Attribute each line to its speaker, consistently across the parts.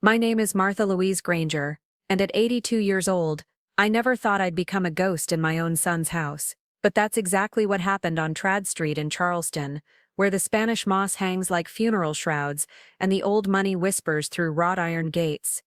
Speaker 1: My name is Martha Louise Granger, and at 82 years old, I never thought I'd become a ghost in my own son's house. But that's exactly what happened on Trad Street in Charleston, where the Spanish moss hangs like funeral shrouds and the old money whispers through wrought iron gates.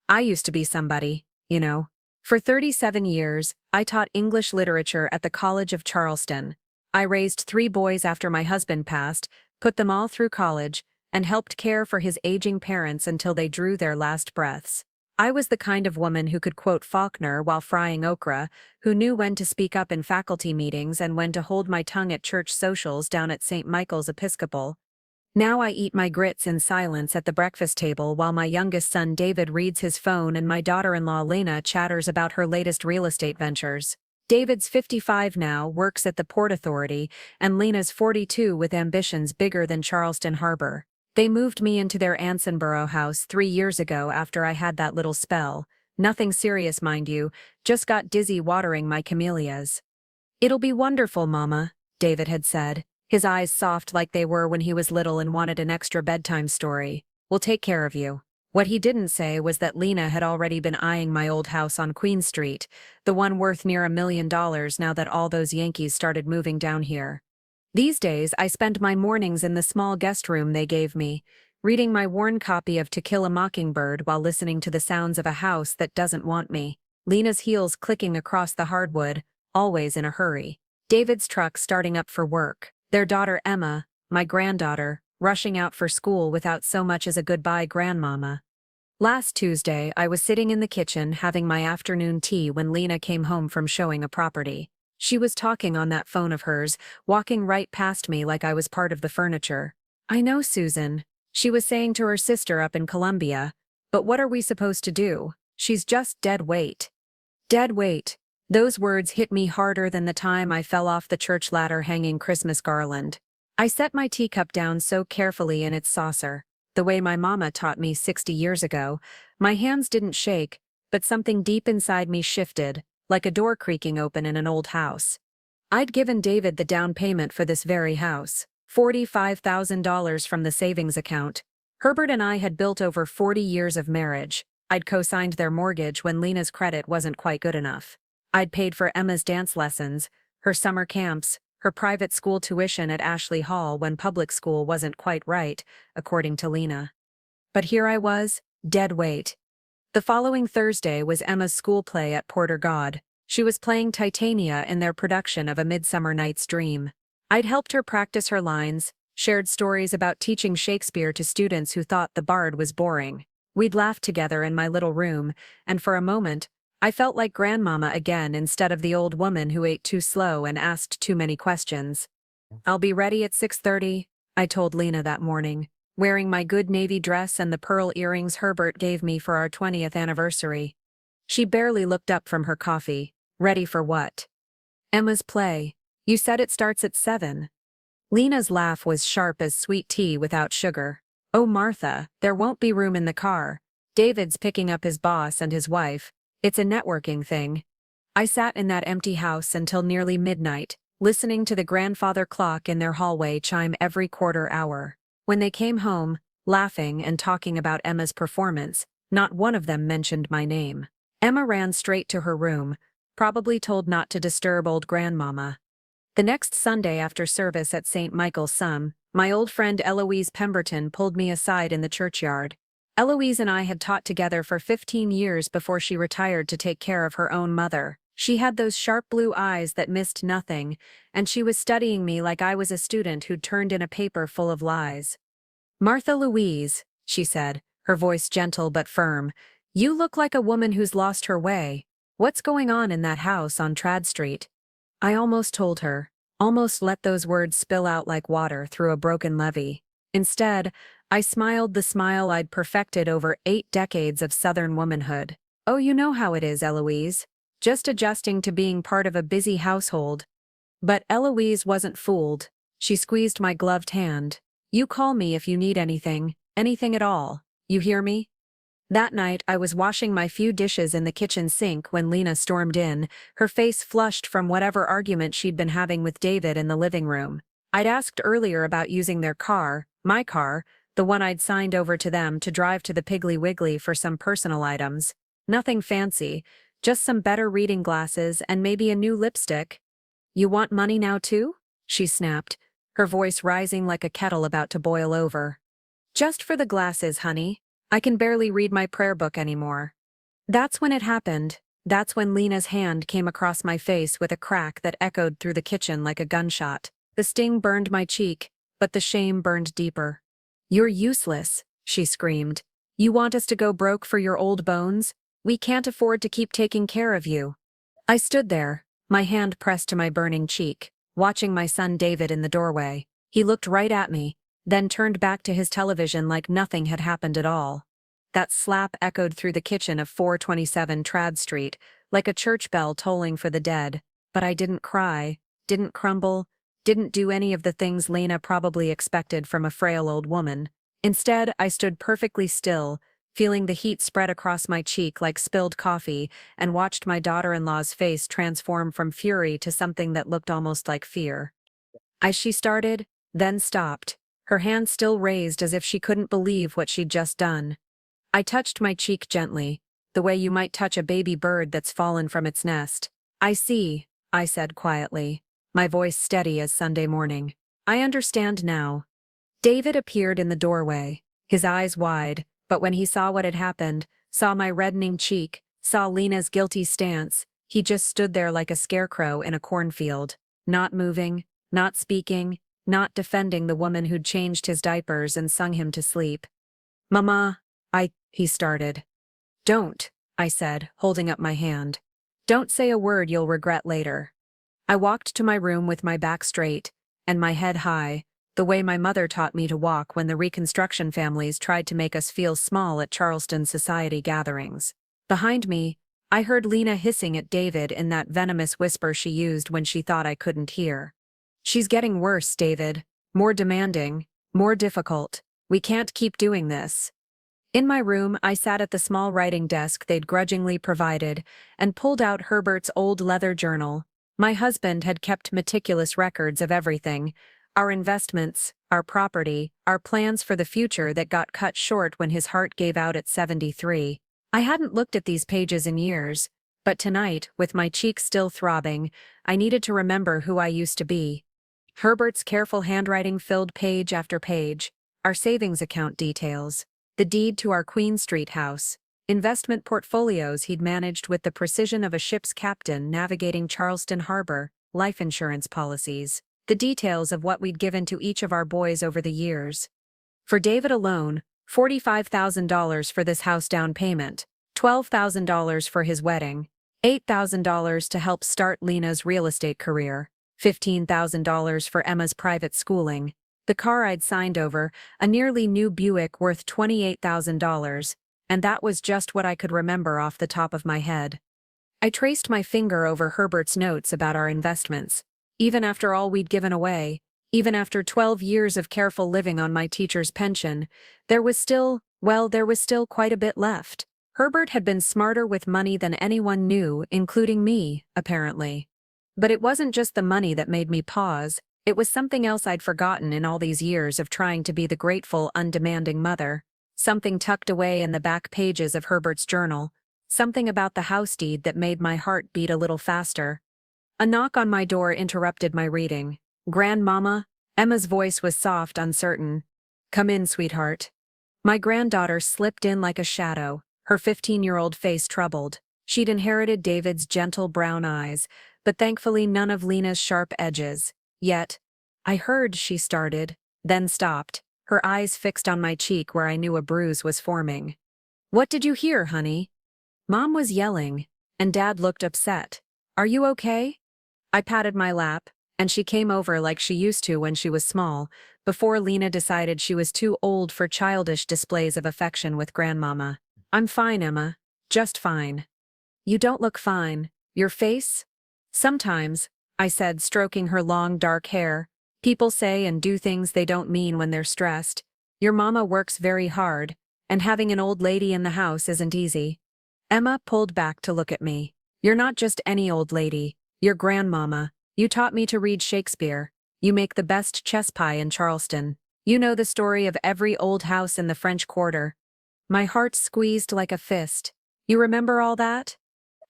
Speaker 1: I used to be somebody, you know. For 37 years, I taught English literature at the College of Charleston. I raised 3 boys after my husband passed, put them all through college, and helped care for his aging parents until they drew their last breaths. I was the kind of woman who could quote Faulkner while frying okra, who knew when to speak up in faculty meetings and when to hold my tongue at church socials down at St. Michael's Episcopal. Now I eat my grits in silence at the breakfast table while my youngest son David reads his phone and my daughter-in-law Lena chatters about her latest real estate ventures. David's 55 now, works at the Port Authority, and Lena's 42 with ambitions bigger than Charleston Harbor. They moved me into their Ansonboro house 3 years ago after I had that little spell. Nothing serious, mind you, just got dizzy watering my camellias. "It'll be wonderful, Mama," David had said, his eyes soft like they were when he was little and wanted an extra bedtime story. "We'll take care of you." What he didn't say was that Lena had already been eyeing my old house on Queen Street, the one worth near $1 million now that all those Yankees started moving down here. These days, I spend my mornings in the small guest room they gave me, reading my worn copy of To Kill a Mockingbird while listening to the sounds of a house that doesn't want me. Lena's heels clicking across the hardwood, always in a hurry. David's truck starting up for work. Their daughter Emma, my granddaughter, rushing out for school without so much as a goodbye grandmama. Last Tuesday, I was sitting in the kitchen having my afternoon tea when Lena came home from showing a property. She was talking on that phone of hers, walking right past me like I was part of the furniture. "I know, Susan," she was saying to her sister up in Columbia, "but what are we supposed to do? She's just dead weight." Dead weight. Those words hit me harder than the time I fell off the church ladder hanging Christmas garland. I set my teacup down so carefully in its saucer, the way my mama taught me 60 years ago. My hands didn't shake, but something deep inside me shifted, like a door creaking open in an old house. I'd given David the down payment for this very house, $45,000 from the savings account. Herbert and I had built over 40 years of marriage. I'd co-signed their mortgage when Lena's credit wasn't quite good enough. I'd paid for Emma's dance lessons, her summer camps, her private school tuition at Ashley Hall when public school wasn't quite right, according to Lena. But here I was, dead weight. The following Thursday was Emma's school play at Porter God. She was playing Titania in their production of A Midsummer Night's Dream. I'd helped her practice her lines, shared stories about teaching Shakespeare to students who thought the bard was boring. We'd laughed together in my little room, and for a moment, I felt like grandmama again instead of the old woman who ate too slow and asked too many questions. "I'll be ready at 6:30, I told Lena that morning, wearing my good navy dress and the pearl earrings Herbert gave me for our 20th anniversary. She barely looked up from her coffee. "Ready for what?" "Emma's play. You said it starts at 7. Lena's laugh was sharp as sweet tea without sugar. "Oh, Martha, there won't be room in the car. David's picking up his boss and his wife. It's a networking thing." I sat in that empty house until nearly midnight, listening to the grandfather clock in their hallway chime every quarter hour. When they came home, laughing and talking about Emma's performance, not one of them mentioned my name. Emma ran straight to her room, probably told not to disturb old grandmama. The next Sunday after service at St. Michael's Sum, my old friend Eloise Pemberton pulled me aside in the churchyard. Eloise and I had taught together for 15 years before she retired to take care of her own mother. She had those sharp blue eyes that missed nothing, and she was studying me like I was a student who'd turned in a paper full of lies. "Martha Louise," she said, her voice gentle but firm, "you look like a woman who's lost her way. What's going on in that house on Trad Street?" I almost told her, almost let those words spill out like water through a broken levee. Instead, I smiled the smile I'd perfected over 8 decades of Southern womanhood. "Oh, you know how it is, Eloise. Just adjusting to being part of a busy household." But Eloise wasn't fooled. She squeezed my gloved hand. "You call me if you need anything at all. You hear me?" That night, I was washing my few dishes in the kitchen sink when Lena stormed in, her face flushed from whatever argument she'd been having with David in the living room. I'd asked earlier about using their car, my car, the one I'd signed over to them to drive to the Piggly Wiggly for some personal items. Nothing fancy, just some better reading glasses and maybe a new lipstick. You want money now too? She snapped, her voice rising like a kettle about to boil over. Just for the glasses, honey. I can barely read my prayer book anymore. That's when it happened. That's when Lena's hand came across my face with a crack that echoed through the kitchen like a gunshot. The sting burned my cheek, but the shame burned deeper. You're useless, she screamed. You want us to go broke for your old bones? We can't afford to keep taking care of you. I stood there, my hand pressed to my burning cheek, watching my son David in the doorway. He looked right at me, then turned back to his television like nothing had happened at all. That slap echoed through the kitchen of 427 Trad Street, like a church bell tolling for the dead. But I didn't cry, didn't crumble, didn't do any of the things Lena probably expected from a frail old woman. Instead, I stood perfectly still, feeling the heat spread across my cheek like spilled coffee, and watched my daughter-in-law's face transform from fury to something that looked almost like fear. As she started, then stopped, her hand still raised as if she couldn't believe what she'd just done. I touched my cheek gently, the way you might touch a baby bird that's fallen from its nest. I see, I said quietly, my voice steady as Sunday morning. I understand now. David appeared in the doorway, his eyes wide, but when he saw what had happened, saw my reddening cheek, saw Lena's guilty stance, he just stood there like a scarecrow in a cornfield, not moving, not speaking, not defending the woman who'd changed his diapers and sung him to sleep. Mama, he started. Don't, I said, holding up my hand. Don't say a word you'll regret later. I walked to my room with my back straight, and my head high, the way my mother taught me to walk when the Reconstruction families tried to make us feel small at Charleston society gatherings. Behind me, I heard Lena hissing at David in that venomous whisper she used when she thought I couldn't hear. She's getting worse, David. More demanding, more difficult. We can't keep doing this. In my room, I sat at the small writing desk they'd grudgingly provided and pulled out Herbert's old leather journal. My husband had kept meticulous records of everything, our investments, our property, our plans for the future that got cut short when his heart gave out at 73. I hadn't looked at these pages in years, but tonight, with my cheeks still throbbing, I needed to remember who I used to be. Herbert's careful handwriting filled page after page, our savings account details, the deed to our Queen Street house, investment portfolios he'd managed with the precision of a ship's captain navigating Charleston Harbor, life insurance policies, the details of what we'd given to each of our boys over the years. For David alone, $45,000 for this house down payment, $12,000 for his wedding, $8,000 to help start Lena's real estate career, $15,000 for Emma's private schooling, the car I'd signed over, a nearly new Buick worth $28,000, and that was just what I could remember off the top of my head. I traced my finger over Herbert's notes about our investments. Even after all we'd given away, even after 12 years of careful living on my teacher's pension, there was still quite a bit left. Herbert had been smarter with money than anyone knew, including me, apparently. But it wasn't just the money that made me pause. It was something else I'd forgotten in all these years of trying to be the grateful, undemanding mother. Something tucked away in the back pages of Herbert's journal. Something about the house deed that made my heart beat a little faster. A knock on my door interrupted my reading. "Grandmama?" Emma's voice was soft, uncertain. "Come in, sweetheart." My granddaughter slipped in like a shadow, her 15-year-old face troubled. She'd inherited David's gentle brown eyes, but thankfully none of Lena's sharp edges. Yet, "I heard," she started, then stopped, her eyes fixed on my cheek where I knew a bruise was forming. "What did you hear, honey?" Mom was yelling, and Dad looked upset. "Are you okay?" I patted my lap, and she came over like she used to when she was small, before Lena decided she was too old for childish displays of affection with Grandmama. "I'm fine, Emma. Just fine." "You don't look fine. Your face?" "Sometimes," I said, stroking her long dark hair. "People say and do things they don't mean when they're stressed. Your mama works very hard, and having an old lady in the house isn't easy." Emma pulled back to look at me. "You're not just any old lady. You're Grandmama. You taught me to read Shakespeare. You make the best chess pie in Charleston. You know the story of every old house in the French Quarter. My heart squeezed like a fist. You remember all that?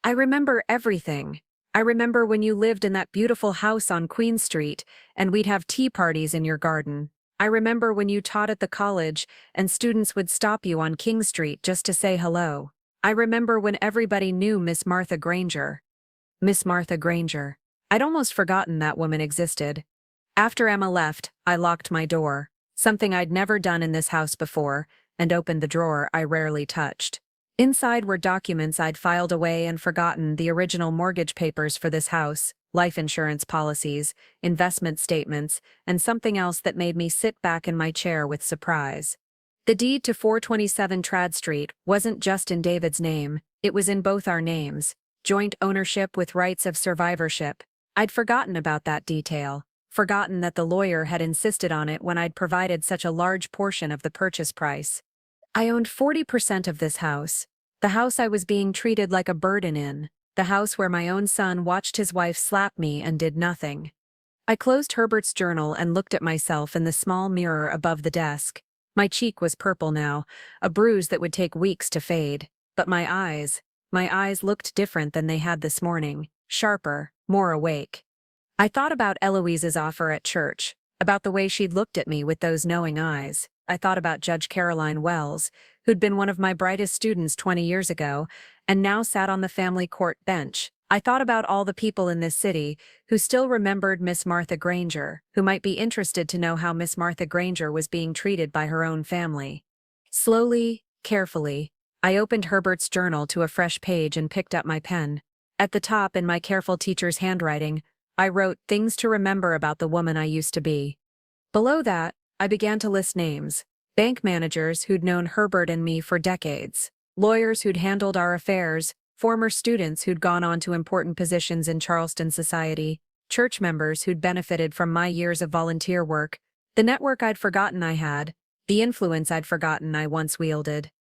Speaker 1: I remember everything. I remember when you lived in that beautiful house on Queen Street, and we'd have tea parties in your garden. I remember when you taught at the college, and students would stop you on King Street just to say hello. I remember when everybody knew Miss Martha Granger. Miss Martha Granger. I'd almost forgotten that woman existed. After Emma left, I locked my door, something I'd never done in this house before, and opened the drawer I rarely touched. Inside were documents I'd filed away and forgotten, the original mortgage papers for this house, life insurance policies, investment statements, and something else that made me sit back in my chair with surprise. The deed to 427 Trad Street wasn't just in David's name, it was in both our names, joint ownership with rights of survivorship. I'd forgotten about that detail, forgotten that the lawyer had insisted on it when I'd provided such a large portion of the purchase price. I owned 40% of this house, the house I was being treated like a burden in, the house where my own son watched his wife slap me and did nothing. I closed Herbert's journal and looked at myself in the small mirror above the desk. My cheek was purple now, a bruise that would take weeks to fade. But my eyes looked different than they had this morning, sharper, more awake. I thought about Eloise's offer at church, about the way she'd looked at me with those knowing eyes. I thought about Judge Caroline Wells, who'd been one of my brightest students 20 years ago, and now sat on the family court bench. I thought about all the people in this city who still remembered Miss Martha Granger, who might be interested to know how Miss Martha Granger was being treated by her own family. Slowly, carefully, I opened Herbert's journal to a fresh page and picked up my pen. At the top, in my careful teacher's handwriting, I wrote things to remember about the woman I used to be. Below that, I began to list names. Bank managers who'd known Herbert and me for decades. Lawyers who'd handled our affairs. Former students who'd gone on to important positions in Charleston society. Church members who'd benefited from my years of volunteer work. The network I'd forgotten I had. The influence I'd forgotten I once wielded.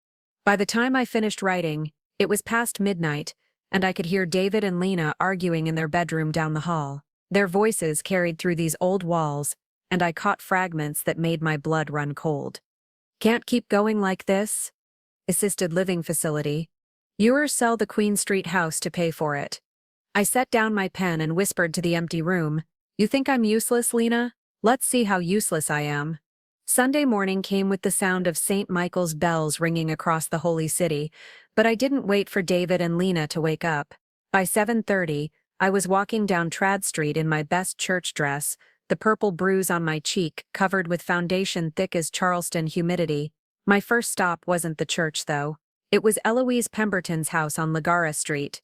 Speaker 1: By the time I finished writing, it was past midnight, and I could hear David and Lena arguing in their bedroom down the hall. Their voices carried through these old walls, and I caught fragments that made my blood run cold. Can't keep going like this? Assisted living facility. Yours sell the Queen Street house to pay for it. I set down my pen and whispered to the empty room. You think I'm useless, Lena? Let's see how useless I am. Sunday morning came with the sound of St. Michael's bells ringing across the holy city, but I didn't wait for David and Lena to wake up. By 7:30, I was walking down Trad Street in my best church dress, the purple bruise on my cheek covered with foundation thick as Charleston humidity. My first stop wasn't the church, though. It was Eloise Pemberton's house on Ligara Street.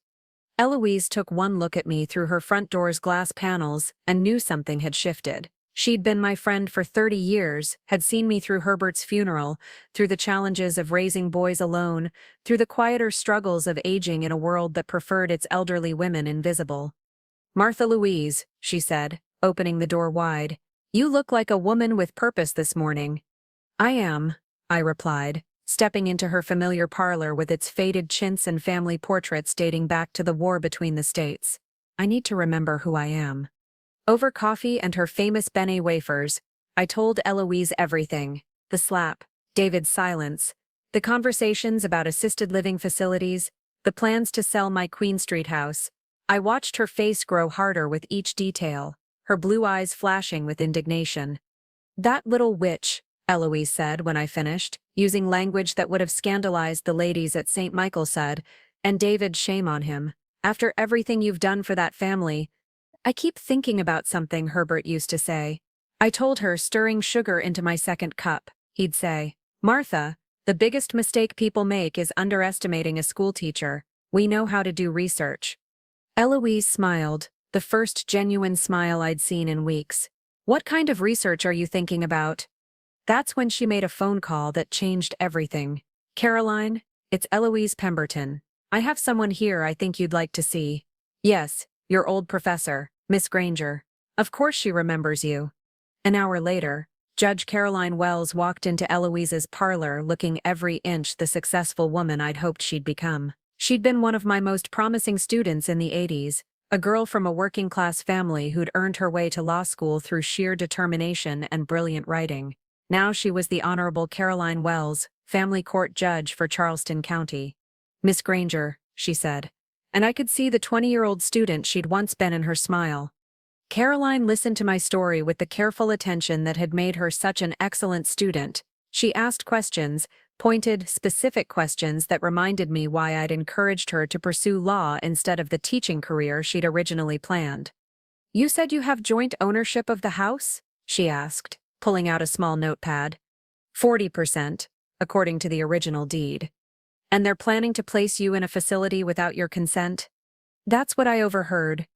Speaker 1: Eloise took one look at me through her front door's glass panels and knew something had shifted. She'd been my friend for 30 years, had seen me through Herbert's funeral, through the challenges of raising boys alone, through the quieter struggles of aging in a world that preferred its elderly women invisible. Martha Louise, she said, opening the door wide, you look like a woman with purpose this morning. I am, I replied, stepping into her familiar parlor with its faded chintz and family portraits dating back to the war between the states. I need to remember who I am. Over coffee and her famous Benet wafers, I told Eloise everything. The slap, David's silence, the conversations about assisted living facilities, the plans to sell my Queen Street house. I watched her face grow harder with each detail, her blue eyes flashing with indignation. That little witch, Eloise said when I finished, using language that would have scandalized the ladies at St. Michael said, and David, shame on him. After everything you've done for that family, I keep thinking about something Herbert used to say. I told her, stirring sugar into my second cup. He'd say, Martha, the biggest mistake people make is underestimating a schoolteacher. We know how to do research. Eloise smiled, the first genuine smile I'd seen in weeks. What kind of research are you thinking about? That's when she made a phone call that changed everything. Caroline, it's Eloise Pemberton. I have someone here I think you'd like to see. Yes, your old professor, Miss Granger. Of course she remembers you. An hour later, Judge Caroline Wells walked into Eloise's parlor looking every inch the successful woman I'd hoped she'd become. She'd been one of my most promising students in the 80s, a girl from a working-class family who'd earned her way to law school through sheer determination and brilliant writing. Now she was the Honorable Caroline Wells, family court judge for Charleston County. "Miss Granger," she said. And I could see the 20-year-old student she'd once been in her smile. Caroline listened to my story with the careful attention that had made her such an excellent student. She asked questions, pointed, specific questions that reminded me why I'd encouraged her to pursue law instead of the teaching career she'd originally planned. "You said you have joint ownership of the house?" she asked, pulling out a small notepad. 40%, according to the original deed. "And they're planning to place you in a facility without your consent?" "That's what I overheard."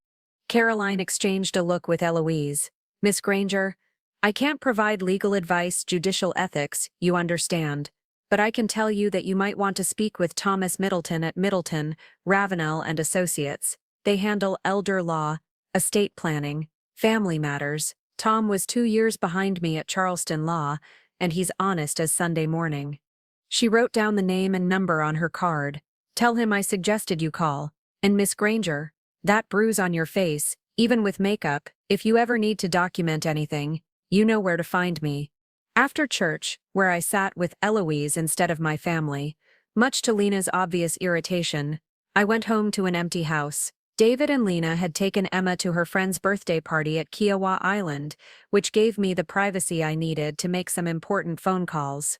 Speaker 1: Caroline exchanged a look with Eloise. "Miss Granger, I can't provide legal advice, judicial ethics, you understand. But I can tell you that you might want to speak with Thomas Middleton at Middleton, Ravenel and Associates. They handle elder law, estate planning, family matters. Tom was 2 years behind me at Charleston Law, and he's honest as Sunday morning." She wrote down the name and number on her card. "Tell him I suggested you call. And Miss Granger, that bruise on your face, even with makeup, if you ever need to document anything, you know where to find me." After church, where I sat with Eloise instead of my family, much to Lena's obvious irritation, I went home to an empty house. David and Lena had taken Emma to her friend's birthday party at Kiowa Island, which gave me the privacy I needed to make some important phone calls.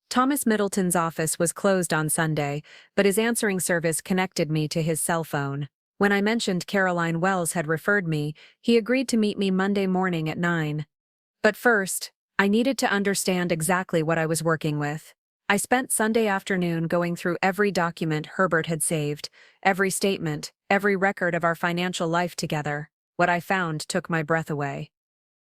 Speaker 1: Thomas Middleton's office was closed on Sunday, but his answering service connected me to his cell phone. When I mentioned Caroline Wells had referred me, he agreed to meet me Monday morning at 9. But first, I needed to understand exactly what I was working with. I spent Sunday afternoon going through every document Herbert had saved, every statement, every record of our financial life together. What I found took my breath away.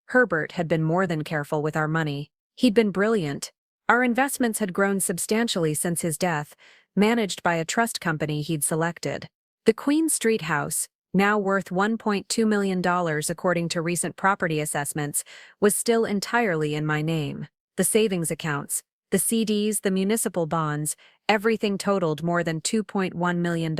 Speaker 1: Herbert had been more than careful with our money. He'd been brilliant. Our investments had grown substantially since his death, managed by a trust company he'd selected. The Queen Street house, now worth $1.2 million according to recent property assessments, was still entirely in my name. The savings accounts, the CDs, the municipal bonds, everything totaled more than $2.1 million.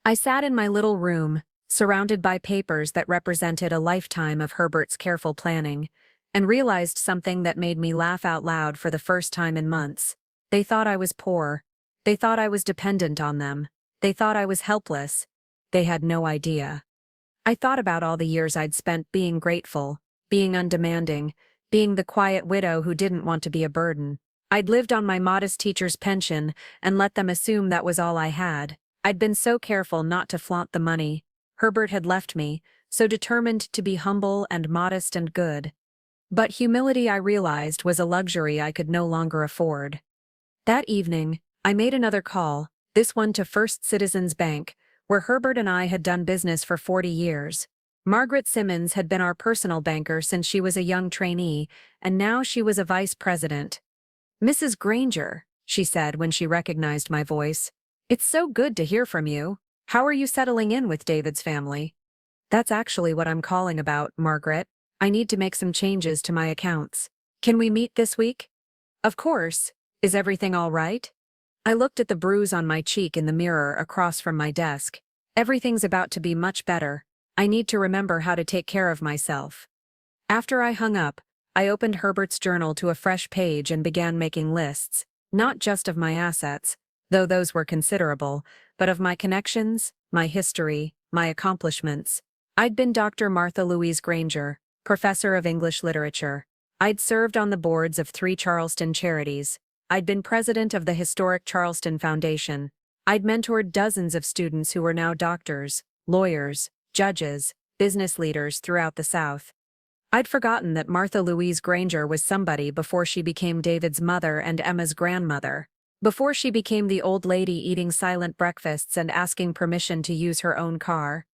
Speaker 1: I sat in my little room, surrounded by papers that represented a lifetime of Herbert's careful planning, and realized something that made me laugh out loud for the first time in months. They thought I was poor. They thought I was dependent on them. They thought I was helpless. They had no idea. I thought about all the years I'd spent being grateful, being undemanding, being the quiet widow who didn't want to be a burden. I'd lived on my modest teacher's pension and let them assume that was all I had. I'd been so careful not to flaunt the money. Herbert had left me, so determined to be humble and modest and good. But humility, I realized, was a luxury I could no longer afford. That evening, I made another call, this one to First Citizens Bank, where Herbert and I had done business for 40 years. Margaret Simmons had been our personal banker since she was a young trainee, and now she was a vice president. "Mrs. Granger," she said when she recognized my voice. "It's so good to hear from you. How are you settling in with David's family?" "That's actually what I'm calling about, Margaret. I need to make some changes to my accounts. Can we meet this week?" "Of course. Is everything all right?" I looked at the bruise on my cheek in the mirror across from my desk. "Everything's about to be much better. I need to remember how to take care of myself." After I hung up, I opened Herbert's journal to a fresh page and began making lists, not just of my assets, though those were considerable, but of my connections, my history, my accomplishments. I'd been Dr. Martha Louise Granger, professor of English literature. I'd served on the boards of 3 Charleston charities. I'd been president of the historic Charleston Foundation. I'd mentored dozens of students who were now doctors, lawyers, judges, business leaders throughout the South. I'd forgotten that Martha Louise Granger was somebody before she became David's mother and Emma's grandmother, before she became the old lady eating silent breakfasts and asking permission to use her own car.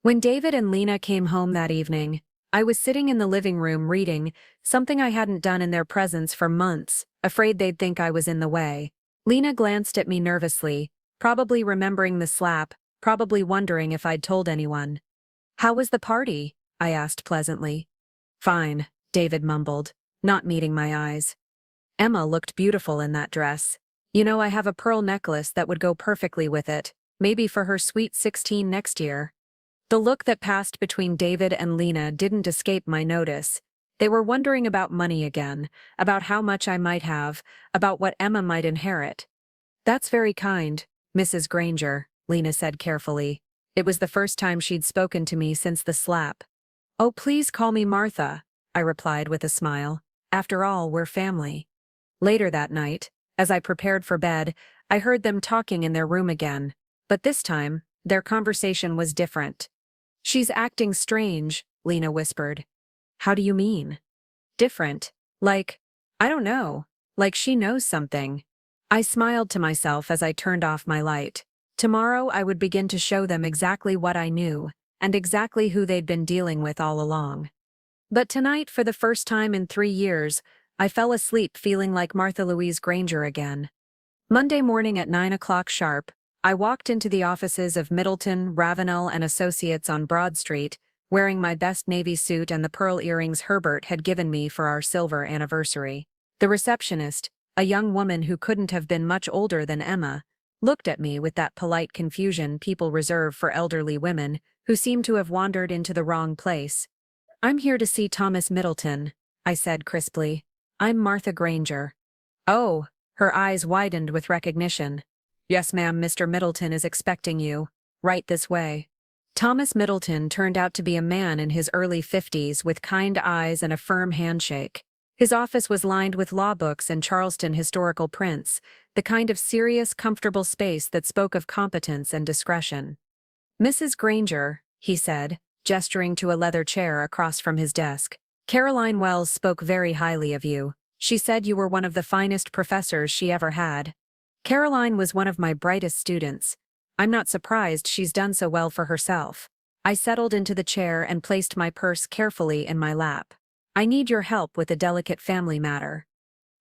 Speaker 1: When David and Lena came home that evening, I was sitting in the living room reading, something I hadn't done in their presence for months, afraid they'd think I was in the way. Lena glanced at me nervously, probably remembering the slap, probably wondering if I'd told anyone. "How was the party?" I asked pleasantly. "Fine," David mumbled, not meeting my eyes. "Emma looked beautiful in that dress. You know, I have a pearl necklace that would go perfectly with it, maybe for her sweet 16 next year." The look that passed between David and Lena didn't escape my notice. They were wondering about money again, about how much I might have, about what Emma might inherit. "That's very kind, Mrs. Granger," Lena said carefully. It was the first time she'd spoken to me since the slap. "Oh, please call me Martha," I replied with a smile. "After all, we're family." Later that night, as I prepared for bed, I heard them talking in their room again. But this time, their conversation was different. "She's acting strange," Lena whispered. "How do you mean?" "Different. Like, I don't know. Like she knows something." I smiled to myself as I turned off my light. Tomorrow I would begin to show them exactly what I knew, and exactly who they'd been dealing with all along. But tonight, for the first time in 3 years, I fell asleep feeling like Martha Louise Granger again. Monday morning at 9 o'clock sharp, I walked into the offices of Middleton, Ravenel and Associates on Broad Street, wearing my best navy suit and the pearl earrings Herbert had given me for our silver anniversary. The receptionist, a young woman who couldn't have been much older than Emma, looked at me with that polite confusion people reserve for elderly women who seem to have wandered into the wrong place. "I'm here to see Thomas Middleton," I said crisply. "I'm Martha Granger." "Oh," her eyes widened with recognition. "Yes, ma'am, Mr. Middleton is expecting you. Right this way." Thomas Middleton turned out to be a man in his early 50s with kind eyes and a firm handshake. His office was lined with law books and Charleston historical prints, the kind of serious, comfortable space that spoke of competence and discretion. "Mrs. Granger," he said, gesturing to a leather chair across from his desk. "Caroline Wells spoke very highly of you. She said you were one of the finest professors she ever had." "Caroline was one of my brightest students. I'm not surprised she's done so well for herself." I settled into the chair and placed my purse carefully in my lap. "I need your help with a delicate family matter."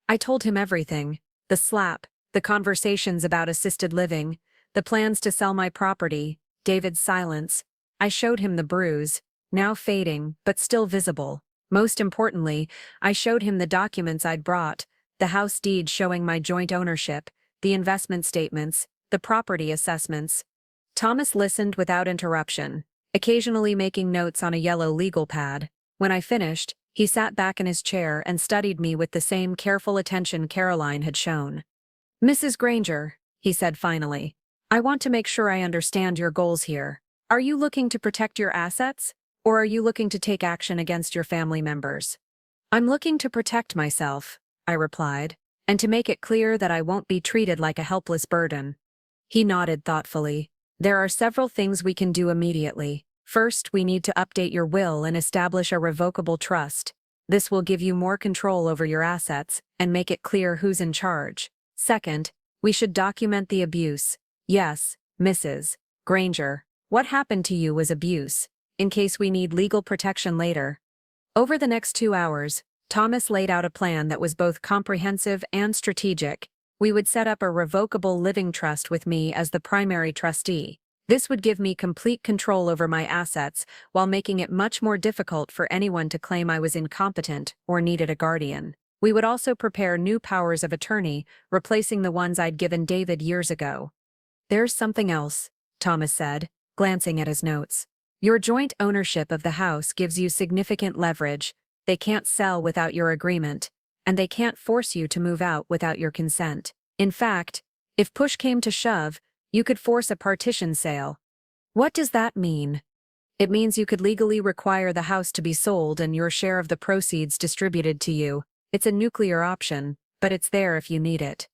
Speaker 1: I told him everything: the slap, the conversations about assisted living, the plans to sell my property, David's silence. I showed him the bruise, now fading, but still visible. Most importantly, I showed him the documents I'd brought, the house deed showing my joint ownership, the investment statements, the property assessments. Thomas listened without interruption, occasionally making notes on a yellow legal pad. When I finished, he sat back in his chair and studied me with the same careful attention Caroline had shown. "Mrs. Granger," he said finally, "I want to make sure I understand your goals here. Are you looking to protect your assets, or are you looking to take action against your family members?" "I'm looking to protect myself," I replied, "and to make it clear that I won't be treated like a helpless burden." He nodded thoughtfully. "There are several things we can do immediately. First, we need to update your will and establish a revocable trust. This will give you more control over your assets and make it clear who's in charge. Second, we should document the abuse. Yes, Mrs. Granger, what happened to you was abuse, in case we need legal protection later." Over the next 2 hours, Thomas laid out a plan that was both comprehensive and strategic. We would set up a revocable living trust with me as the primary trustee. This would give me complete control over my assets while making it much more difficult for anyone to claim I was incompetent or needed a guardian. We would also prepare new powers of attorney, replacing the ones I'd given David years ago. "There's something else," Thomas said, glancing at his notes. "Your joint ownership of the house gives you significant leverage. They can't sell without your agreement, and they can't force you to move out without your consent. In fact, if push came to shove, you could force a partition sale." "What does that mean?" "It means you could legally require the house to be sold and your share of the proceeds distributed to you. It's a nuclear option, but it's there if you need it."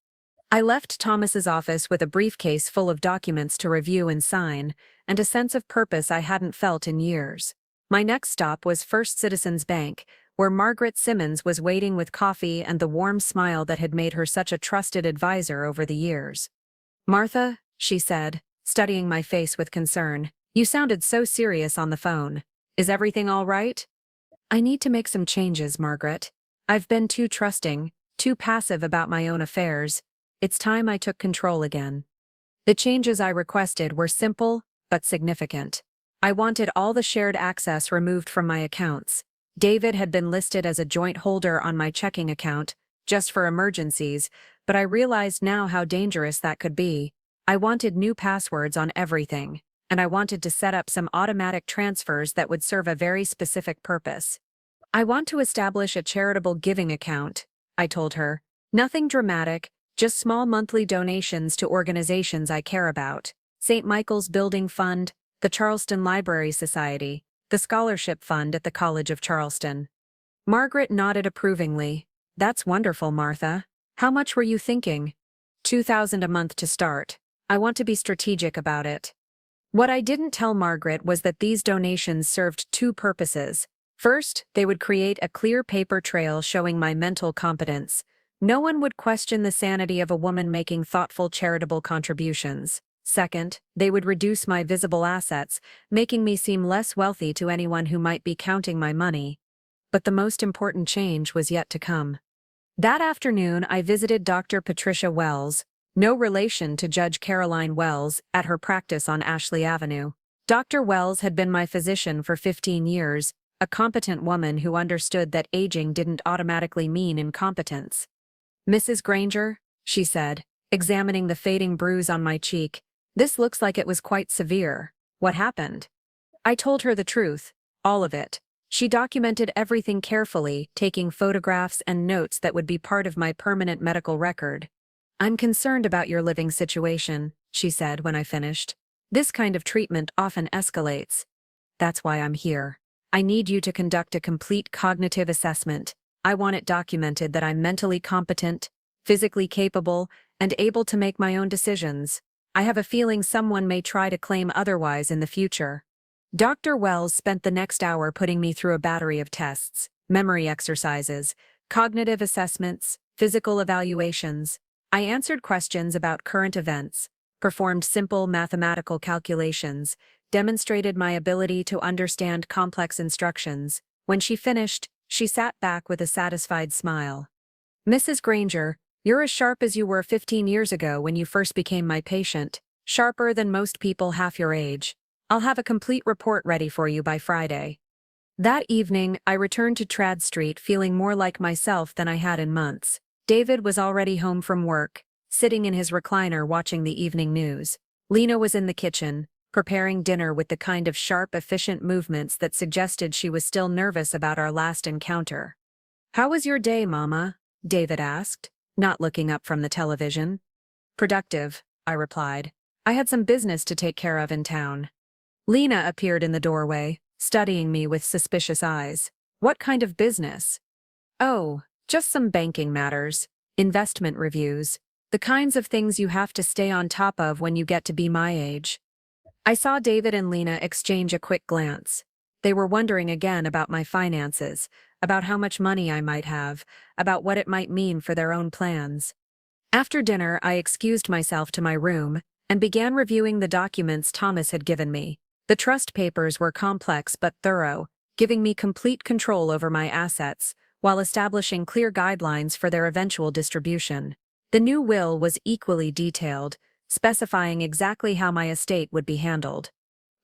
Speaker 1: I left Thomas's office with a briefcase full of documents to review and sign, and a sense of purpose I hadn't felt in years. My next stop was First Citizens Bank, where Margaret Simmons was waiting with coffee and the warm smile that had made her such a trusted advisor over the years. "Martha," she said, studying my face with concern, "you sounded so serious on the phone. Is everything all right?" "I need to make some changes, Margaret. I've been too trusting, too passive about my own affairs. It's time I took control again." The changes I requested were simple, but significant. I wanted all the shared access removed from my accounts. David had been listed as a joint holder on my checking account, just for emergencies, but I realized now how dangerous that could be. I wanted new passwords on everything, and I wanted to set up some automatic transfers that would serve a very specific purpose. I want to establish a charitable giving account, I told her. Nothing dramatic, just small monthly donations to organizations I care about. St. Michael's Building Fund, the Charleston Library Society, the Scholarship Fund at the College of Charleston. Margaret nodded approvingly. That's wonderful, Martha. How much were you thinking? $2,000 a month to start. I want to be strategic about it. What I didn't tell Margaret was that these donations served two purposes. First, they would create a clear paper trail showing my mental competence. No one would question the sanity of a woman making thoughtful charitable contributions. Second, they would reduce my visible assets, making me seem less wealthy to anyone who might be counting my money. But the most important change was yet to come. That afternoon, I visited Dr. Patricia Wells, no relation to Judge Caroline Wells, at her practice on Ashley Avenue. Dr. Wells had been my physician for 15 years, a competent woman who understood that aging didn't automatically mean incompetence. "Mrs. Granger," she said, examining the fading bruise on my cheek, "this looks like it was quite severe. What happened?" I told her the truth, all of it. She documented everything carefully, taking photographs and notes that would be part of my permanent medical record. "I'm concerned about your living situation," she said when I finished. "This kind of treatment often escalates. That's why I'm here. I need you to conduct a complete cognitive assessment. I want it documented that I'm mentally competent, physically capable, and able to make my own decisions. I have a feeling someone may try to claim otherwise in the future." Dr. Wells spent the next hour putting me through a battery of tests, memory exercises, cognitive assessments, physical evaluations. I answered questions about current events, performed simple mathematical calculations, demonstrated my ability to understand complex instructions. When she finished, she sat back with a satisfied smile. "Mrs. Granger, you're as sharp as you were 15 years ago when you first became my patient, sharper than most people half your age. I'll have a complete report ready for you by Friday." That evening, I returned to Trad Street feeling more like myself than I had in months. David was already home from work, sitting in his recliner watching the evening news. Lena was in the kitchen, preparing dinner with the kind of sharp, efficient movements that suggested she was still nervous about our last encounter. "How was your day, Mama?" David asked, not looking up from the television. "Productive," I replied. "I had some business to take care of in town." Lena appeared in the doorway, studying me with suspicious eyes. "What kind of business?" "Oh, just some banking matters, investment reviews, the kinds of things you have to stay on top of when you get to be my age." I saw David and Lena exchange a quick glance. They were wondering again about my finances, about how much money I might have, about what it might mean for their own plans. After dinner, I excused myself to my room and began reviewing the documents Thomas had given me. The trust papers were complex but thorough, giving me complete control over my assets, while establishing clear guidelines for their eventual distribution. The new will was equally detailed, specifying exactly how my estate would be handled.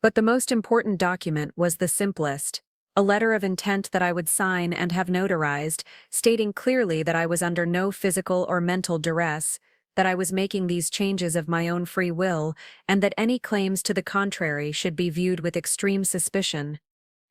Speaker 1: But the most important document was the simplest, a letter of intent that I would sign and have notarized, stating clearly that I was under no physical or mental duress, that I was making these changes of my own free will, and that any claims to the contrary should be viewed with extreme suspicion.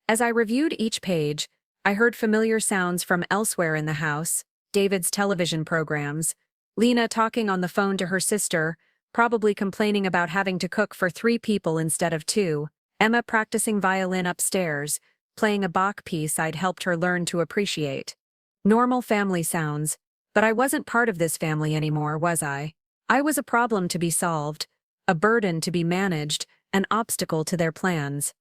Speaker 1: As I reviewed each page, I heard familiar sounds from elsewhere in the house: David's television programs, Lena talking on the phone to her sister, probably complaining about having to cook for 3 people instead of 2, Emma practicing violin upstairs, playing a Bach piece I'd helped her learn to appreciate. Normal family sounds, but I wasn't part of this family anymore, was I? I was a problem to be solved, a burden to be managed, an obstacle to their plans.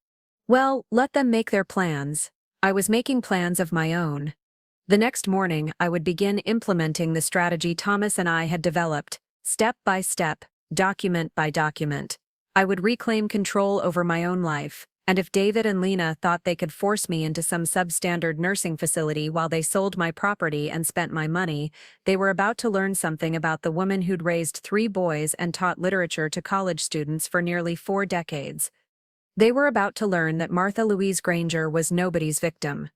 Speaker 1: Well, let them make their plans. I was making plans of my own. The next morning, I would begin implementing the strategy Thomas and I had developed, step by step, document by document. I would reclaim control over my own life, and if David and Lena thought they could force me into some substandard nursing facility while they sold my property and spent my money, they were about to learn something about the woman who'd raised 3 boys and taught literature to college students for nearly 4 decades. They were about to learn that Martha Louise Granger was nobody's victim.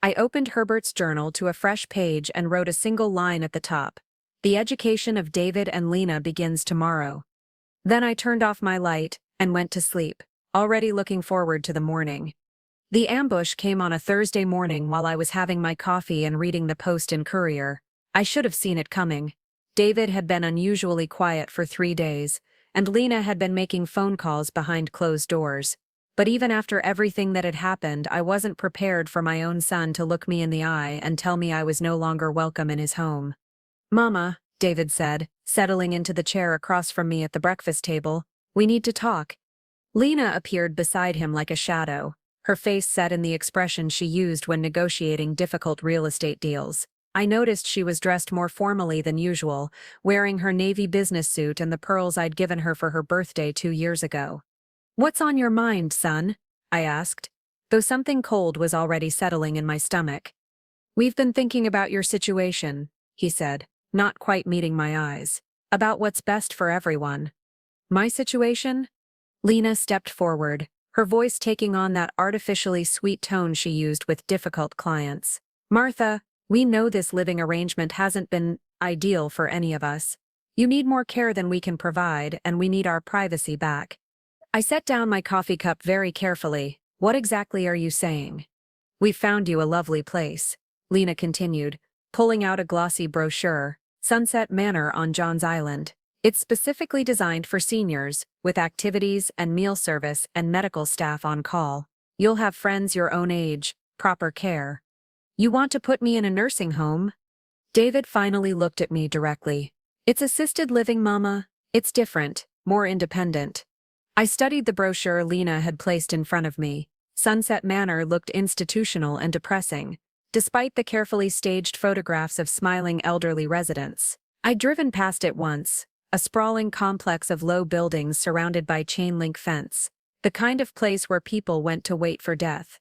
Speaker 1: I opened Herbert's journal to a fresh page and wrote a single line at the top: "The education of David and Lena begins tomorrow." Then I turned off my light and went to sleep, already looking forward to the morning. The ambush came on a Thursday morning while I was having my coffee and reading the Post and Courier. I should have seen it coming. David had been unusually quiet for 3 days, and Lena had been making phone calls behind closed doors. But even after everything that had happened, I wasn't prepared for my own son to look me in the eye and tell me I was no longer welcome in his home. "Mama," David said, settling into the chair across from me at the breakfast table, "we need to talk." Lena appeared beside him like a shadow, her face set in the expression she used when negotiating difficult real estate deals. I noticed she was dressed more formally than usual, wearing her navy business suit and the pearls I'd given her for her birthday 2 years ago. "What's on your mind, son?" I asked, though something cold was already settling in my stomach. "We've been thinking about your situation," he said, not quite meeting my eyes. "About what's best for everyone." "My situation?" Lena stepped forward, her voice taking on that artificially sweet tone she used with difficult clients. "Martha, we know this living arrangement hasn't been ideal for any of us. You need more care than we can provide, and we need our privacy back." I set down my coffee cup very carefully. "What exactly are you saying?" "We've found you a lovely place," Lena continued, pulling out a glossy brochure, "Sunset Manor on John's Island. It's specifically designed for seniors, with activities and meal service and medical staff on call. You'll have friends your own age, proper care." "You want to put me in a nursing home?" David finally looked at me directly. "It's assisted living, Mama. It's different, more independent." I studied the brochure Lena had placed in front of me. Sunset Manor looked institutional and depressing, despite the carefully staged photographs of smiling elderly residents. I'd driven past it once, a sprawling complex of low buildings surrounded by chain-link fence, the kind of place where people went to wait for death.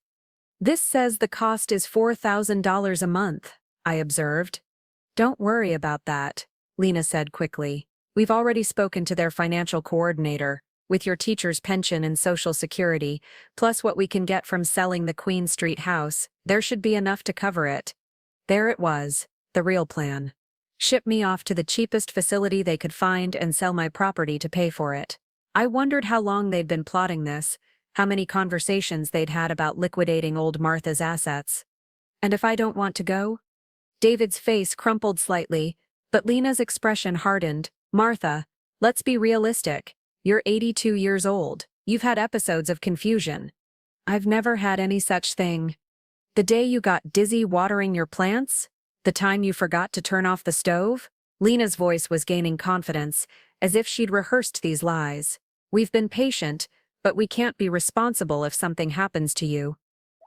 Speaker 1: "This says the cost is $4,000 a month," I observed. "Don't worry about that," Lena said quickly. "We've already spoken to their financial coordinator. With your teacher's pension and Social Security, plus what we can get from selling the Queen Street house, there should be enough to cover it." There it was, the real plan. Ship me off to the cheapest facility they could find and sell my property to pay for it. I wondered how long they'd been plotting this, how many conversations they'd had about liquidating old Martha's assets. "And if I don't want to go?" David's face crumpled slightly, but Lena's expression hardened. "Martha, let's be realistic. You're 82 years old. You've had episodes of confusion." "I've never had any such thing." "The day you got dizzy watering your plants? The time you forgot to turn off the stove?" Lena's voice was gaining confidence, as if she'd rehearsed these lies. "We've been patient, but we can't be responsible if something happens to you."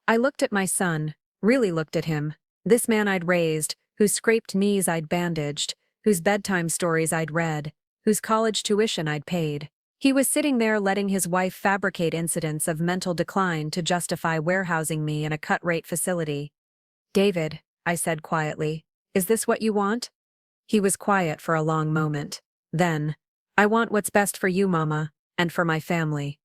Speaker 1: I looked at my son, really looked at him, this man I'd raised, whose scraped knees I'd bandaged, whose bedtime stories I'd read, whose college tuition I'd paid. He was sitting there letting his wife fabricate incidents of mental decline to justify warehousing me in a cut-rate facility. "David," I said quietly, "is this what you want?" He was quiet for a long moment. Then, "I want what's best for you, Mama, and for my family."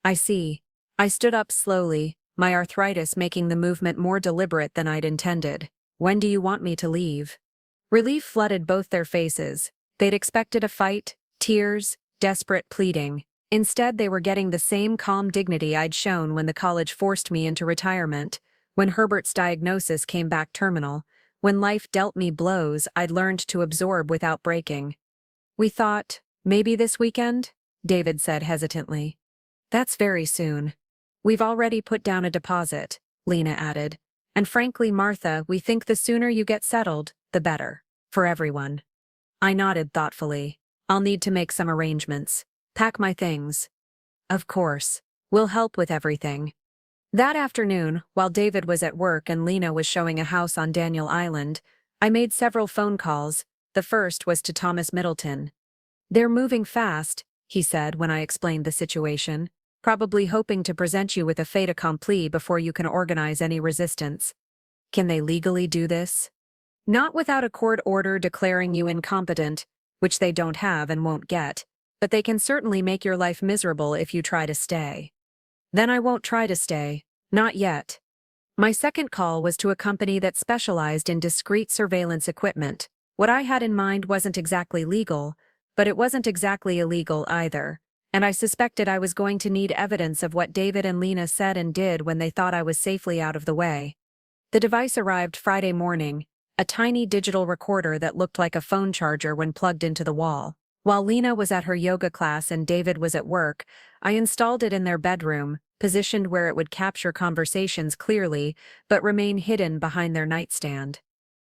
Speaker 1: "I see." I stood up slowly, my arthritis making the movement more deliberate than I'd intended. "When do you want me to leave?" Relief flooded both their faces. They'd expected a fight, tears, desperate pleading. Instead, they were getting the same calm dignity I'd shown when the college forced me into retirement, when Herbert's diagnosis came back terminal, when life dealt me blows I'd learned to absorb without breaking. "We thought, maybe this weekend?" David said hesitantly. "That's very soon." "We've already put down a deposit," Lena added. "And frankly, Martha, we think the sooner you get settled, the better. For everyone." I nodded thoughtfully. "I'll need to make some arrangements. Pack my things." "Of course. We'll help with everything." That afternoon, while David was at work and Lena was showing a house on Daniel Island, I made several phone calls. The first was to Thomas Middleton. "They're moving fast," he said when I explained the situation, "probably hoping to present you with a fait accompli before you can organize any resistance." "Can they legally do this?" "Not without a court order declaring you incompetent, which they don't have and won't get, but they can certainly make your life miserable if you try to stay." "Then I won't try to stay. Not yet." My second call was to a company that specialized in discreet surveillance equipment. What I had in mind wasn't exactly legal, but it wasn't exactly illegal either, and I suspected I was going to need evidence of what David and Lena said and did when they thought I was safely out of the way. The device arrived Friday morning, a tiny digital recorder that looked like a phone charger when plugged into the wall. While Lena was at her yoga class and David was at work, I installed it in their bedroom, positioned where it would capture conversations clearly, but remain hidden behind their nightstand.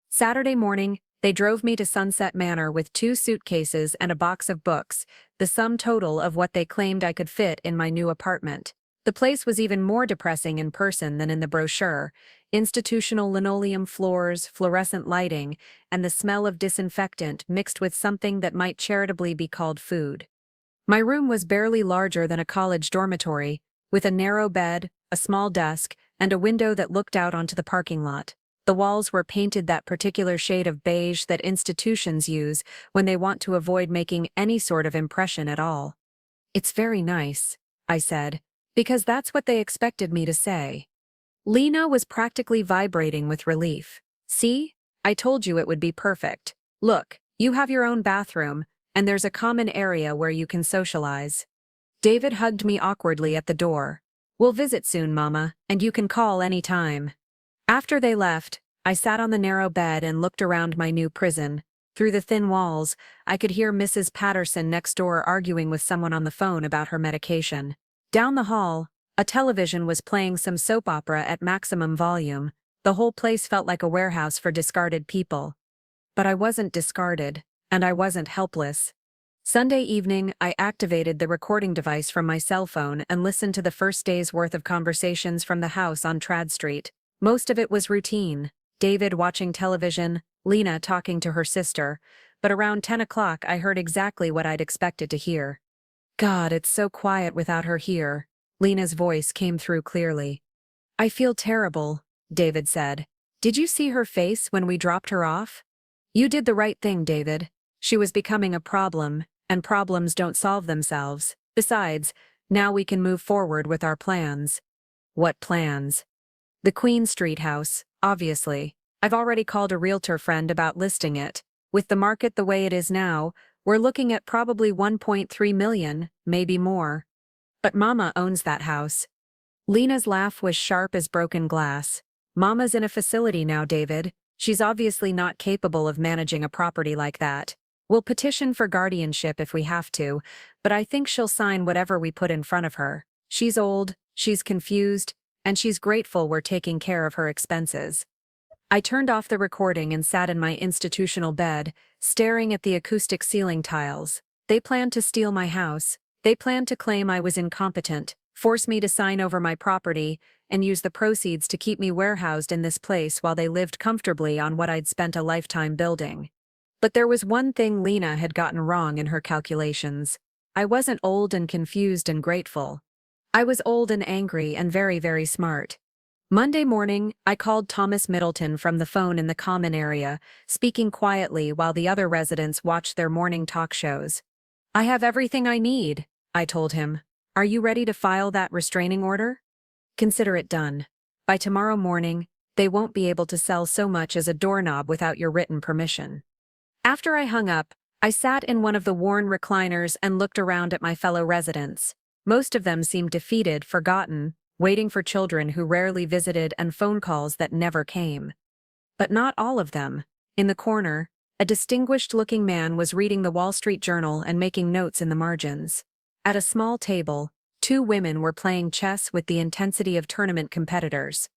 Speaker 1: Saturday morning, they drove me to Sunset Manor with 2 suitcases and a box of books, the sum total of what they claimed I could fit in my new apartment. The place was even more depressing in person than in the brochure: institutional linoleum floors, fluorescent lighting, and the smell of disinfectant mixed with something that might charitably be called food. My room was barely larger than a college dormitory, with a narrow bed, a small desk, and a window that looked out onto the parking lot. The walls were painted that particular shade of beige that institutions use when they want to avoid making any sort of impression at all. "It's very nice," I said, because that's what they expected me to say. Lena was practically vibrating with relief. "See? I told you it would be perfect. Look, you have your own bathroom, and there's a common area where you can socialize." David hugged me awkwardly at the door. "We'll visit soon, Mama, and you can call any time." After they left, I sat on the narrow bed and looked around my new prison. Through the thin walls, I could hear Mrs. Patterson next door arguing with someone on the phone about her medication. Down the hall, a television was playing some soap opera at maximum volume. The whole place felt like a warehouse for discarded people. But I wasn't discarded, and I wasn't helpless. Sunday evening, I activated the recording device from my cell phone and listened to the first day's worth of conversations from the house on Trad Street. Most of it was routine: David watching television, Lena talking to her sister, but around 10 o'clock I heard exactly what I'd expected to hear. "God, it's so quiet without her here." Lena's voice came through clearly. "I feel terrible," David said. "Did you see her face when we dropped her off?" "You did the right thing, David. She was becoming a problem, and problems don't solve themselves. Besides, now we can move forward with our plans." "What plans?" "The Queen Street house, obviously. I've already called a realtor friend about listing it. With the market the way it is now, we're looking at probably 1.3 million, maybe more." "But Mama owns that house." Lena's laugh was sharp as broken glass. "Mama's in a facility now, David. She's obviously not capable of managing a property like that. We'll petition for guardianship if we have to, but I think she'll sign whatever we put in front of her. She's old, she's confused, and she's grateful we're taking care of her expenses." I turned off the recording and sat in my institutional bed, staring at the acoustic ceiling tiles. They planned to steal my house. They planned to claim I was incompetent, force me to sign over my property, and use the proceeds to keep me warehoused in this place while they lived comfortably on what I'd spent a lifetime building. But there was one thing Lena had gotten wrong in her calculations. I wasn't old and confused and grateful. I was old and angry and very, very smart. Monday morning, I called Thomas Middleton from the phone in the common area, speaking quietly while the other residents watched their morning talk shows. "I have everything I need," I told him. "Are you ready to file that restraining order?" "Consider it done. By tomorrow morning, they won't be able to sell so much as a doorknob without your written permission." After I hung up, I sat in one of the worn recliners and looked around at my fellow residents. Most of them seemed defeated, forgotten, waiting for children who rarely visited and phone calls that never came. But not all of them. In the corner, a distinguished-looking man was reading the Wall Street Journal and making notes in the margins. At a small table, 2 women were playing chess with the intensity of tournament competitors.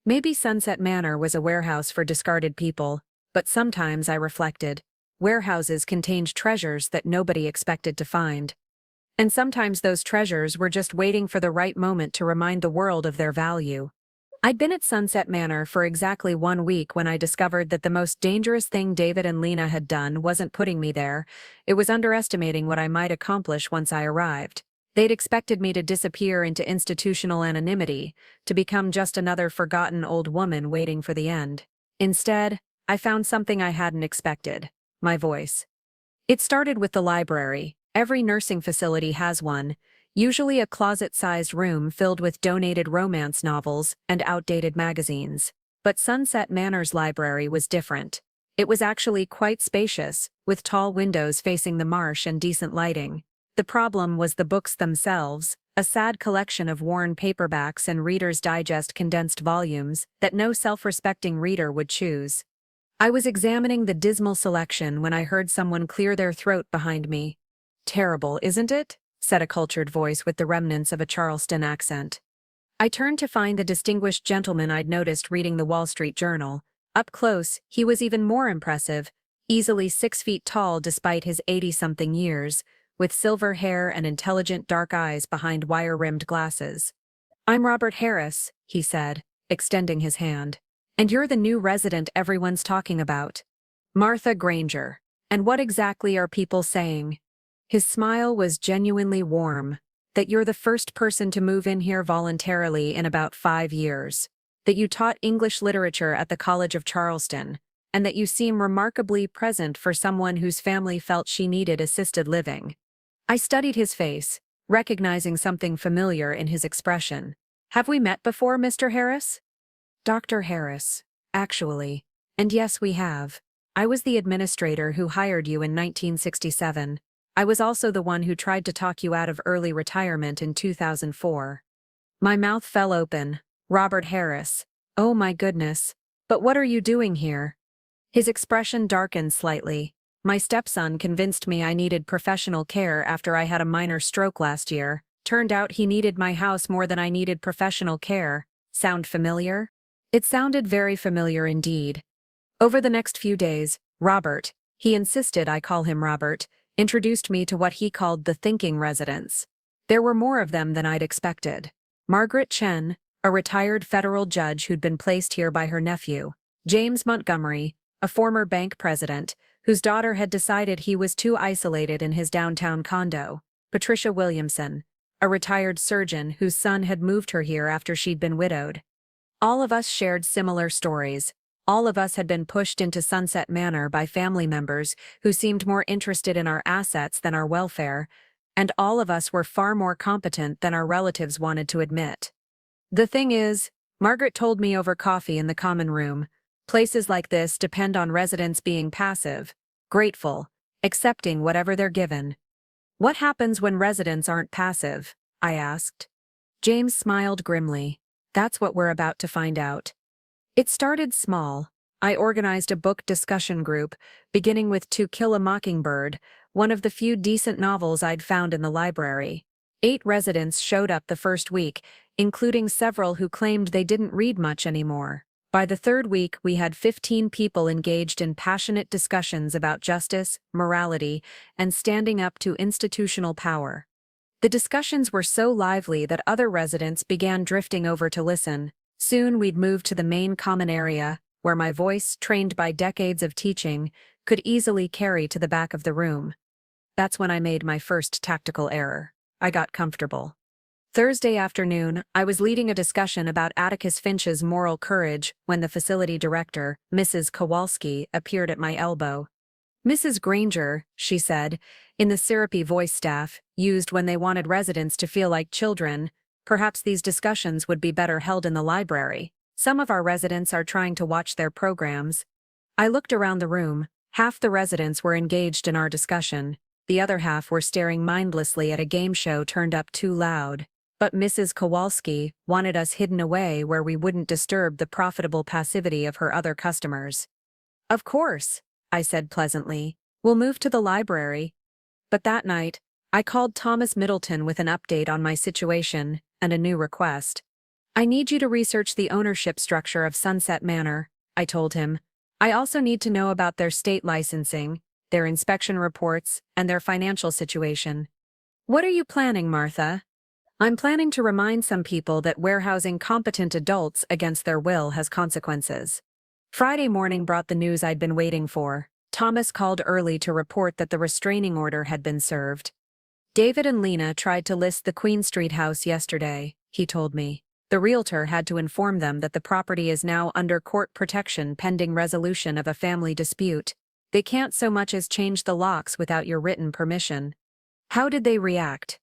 Speaker 1: Maybe Sunset Manor was a warehouse for discarded people, but sometimes, I reflected, warehouses contained treasures that nobody expected to find. And sometimes those treasures were just waiting for the right moment to remind the world of their value. I'd been at Sunset Manor for exactly 1 week when I discovered that the most dangerous thing David and Lena had done wasn't putting me there, it was underestimating what I might accomplish once I arrived. They'd expected me to disappear into institutional anonymity, to become just another forgotten old woman waiting for the end. Instead, I found something I hadn't expected: my voice. It started with the library. Every nursing facility has one, usually a closet-sized room filled with donated romance novels and outdated magazines. But Sunset Manor's library was different. It was actually quite spacious, with tall windows facing the marsh and decent lighting. The problem was the books themselves, a sad collection of worn paperbacks and Reader's Digest condensed volumes that no self-respecting reader would choose. I was examining the dismal selection when I heard someone clear their throat behind me. "Terrible, isn't it?" said a cultured voice with the remnants of a Charleston accent. I turned to find the distinguished gentleman I'd noticed reading the Wall Street Journal. Up close, he was even more impressive, easily 6 feet tall despite his 80-something years, with silver hair and intelligent dark eyes behind wire-rimmed glasses. "I'm Robert Harris," he said, extending his hand. "And you're the new resident everyone's talking about." "Martha Granger. And what exactly are people saying?" His smile was genuinely warm. "That you're the first person to move in here voluntarily in about 5 years. That you taught English literature at the College of Charleston. And that you seem remarkably present for someone whose family felt she needed assisted living." I studied his face, recognizing something familiar in his expression. "Have we met before, Mr. Harris?" "Dr. Harris, actually. And yes, we have. I was the administrator who hired you in 1967. I was also the one who tried to talk you out of early retirement in 2004. My mouth fell open. "Robert Harris. Oh my goodness. But what are you doing here?" His expression darkened slightly. "My stepson convinced me I needed professional care after I had a minor stroke last year. Turned out he needed my house more than I needed professional care. Sound familiar?" It sounded very familiar indeed. Over the next few days, Robert, he insisted I call him Robert, introduced me to what he called the thinking residents. There were more of them than I'd expected. Margaret Chen, a retired federal judge who'd been placed here by her nephew. James Montgomery, a former bank president, whose daughter had decided he was too isolated in his downtown condo. Patricia Williamson, a retired surgeon whose son had moved her here after she'd been widowed. All of us shared similar stories. All of us had been pushed into Sunset Manor by family members who seemed more interested in our assets than our welfare, and all of us were far more competent than our relatives wanted to admit. "The thing is," Margaret told me over coffee in the common room, "places like this depend on residents being passive, grateful, accepting whatever they're given." "What happens when residents aren't passive?" I asked. James smiled grimly. "That's what we're about to find out." It started small. I organized a book discussion group, beginning with To Kill a Mockingbird, one of the few decent novels I'd found in the library. 8 residents showed up the first week, including several who claimed they didn't read much anymore. By the 3rd week, we had 15 people engaged in passionate discussions about justice, morality, and standing up to institutional power. The discussions were so lively that other residents began drifting over to listen. Soon we'd moved to the main common area, where my voice, trained by decades of teaching, could easily carry to the back of the room. That's when I made my first tactical error. I got comfortable. Thursday afternoon, I was leading a discussion about Atticus Finch's moral courage when the facility director, Mrs. Kowalski, appeared at my elbow. "Mrs. Granger," she said, in the syrupy voice staff used when they wanted residents to feel like children, "perhaps these discussions would be better held in the library. Some of our residents are trying to watch their programs." I looked around the room. Half the residents were engaged in our discussion. The other half were staring mindlessly at a game show turned up too loud. But Mrs. Kowalski wanted us hidden away where we wouldn't disturb the profitable passivity of her other customers. "Of course," I said pleasantly. "We'll move to the library." But that night, I called Thomas Middleton with an update on my situation and a new request. "I need you to research the ownership structure of Sunset Manor," I told him. "I also need to know about their state licensing, their inspection reports, and their financial situation." "What are you planning, Martha?" "I'm planning to remind some people that warehousing competent adults against their will has consequences." Friday morning brought the news I'd been waiting for. Thomas called early to report that the restraining order had been served. "David and Lena tried to list the Queen Street house yesterday," he told me. "The realtor had to inform them that the property is now under court protection pending resolution of a family dispute. They can't so much as change the locks without your written permission." "How did they react?"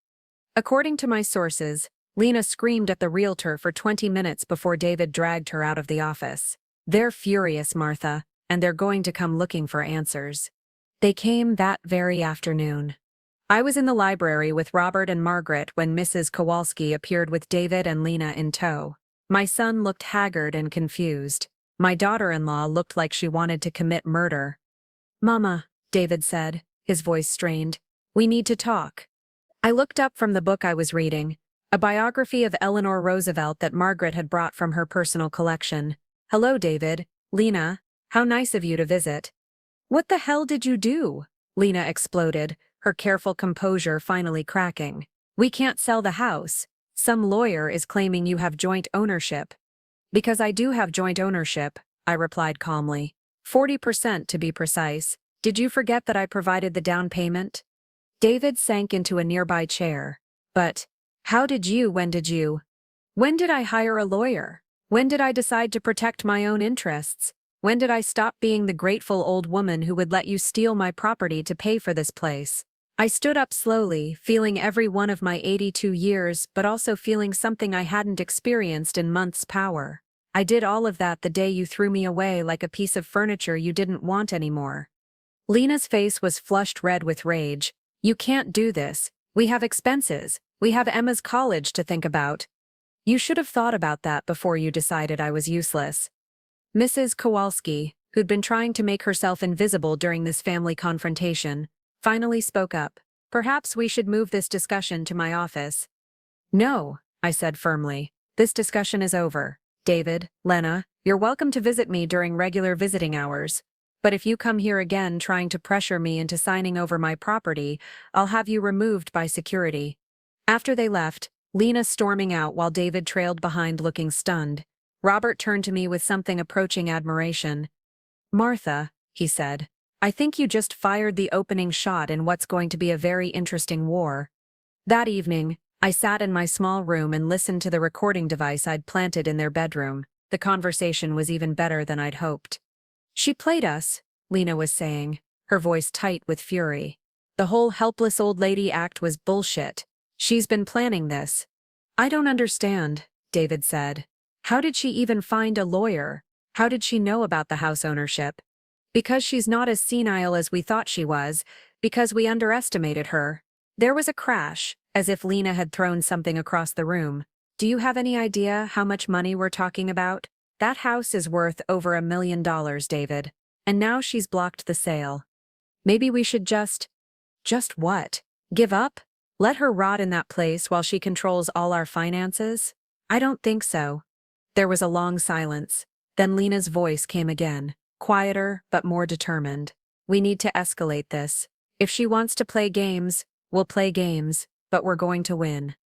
Speaker 1: According to my sources, Lena screamed at the realtor for 20 minutes before David dragged her out of the office. "They're furious, Martha, and they're going to come looking for answers." They came that very afternoon. I was in the library with Robert and Margaret when Mrs. Kowalski appeared with David and Lena in tow. My son looked haggard and confused. My daughter-in-law looked like she wanted to commit murder. "Mama," David said, his voice strained, "we need to talk." I looked up from the book I was reading, a biography of Eleanor Roosevelt that Margaret had brought from her personal collection. "Hello, David. Lena, how nice of you to visit." "What the hell did you do?" Lena exploded, her careful composure finally cracking. "We can't sell the house. Some lawyer is claiming you have joint ownership." "Because I do have joint ownership," I replied calmly. 40% to be precise. "Did you forget that I provided the down payment?" David sank into a nearby chair. "But when did you? When did I hire a lawyer? When did I decide to protect my own interests? When did I stop being the grateful old woman who would let you steal my property to pay for this place?" I stood up slowly, feeling every one of my 82 years but also feeling something I hadn't experienced in months' power. "I did all of that the day you threw me away like a piece of furniture you didn't want anymore." Lena's face was flushed red with rage. "You can't do this. We have expenses. We have Emma's college to think about. You should have thought about that before you decided I was useless." Mrs. Kowalski, who'd been trying to make herself invisible during this family confrontation, finally spoke up. "Perhaps we should move this discussion to my office." "No," I said firmly. "This discussion is over. David, Lena, you're welcome to visit me during regular visiting hours. But if you come here again trying to pressure me into signing over my property, I'll have you removed by security." After they left, Lena storming out while David trailed behind looking stunned, Robert turned to me with something approaching admiration. "Martha," he said, "I think you just fired the opening shot in what's going to be a very interesting war." That evening, I sat in my small room and listened to the recording device I'd planted in their bedroom. The conversation was even better than I'd hoped. "She played us," Lena was saying, her voice tight with fury. "The whole helpless old lady act was bullshit. She's been planning this." "I don't understand," David said. "How did she even find a lawyer? How did she know about the house ownership?" "Because she's not as senile as we thought she was, because we underestimated her." There was a crash, as if Lena had thrown something across the room. "Do you have any idea how much money we're talking about? That house is worth over $1 million, David. And now she's blocked the sale. Maybe we should just what? Give up? Let her rot in that place while she controls all our finances?" "I don't think so." There was a long silence. Then Lena's voice came again, quieter but more determined. "We need to escalate this. If she wants to play games, we'll play games, but we're going to win."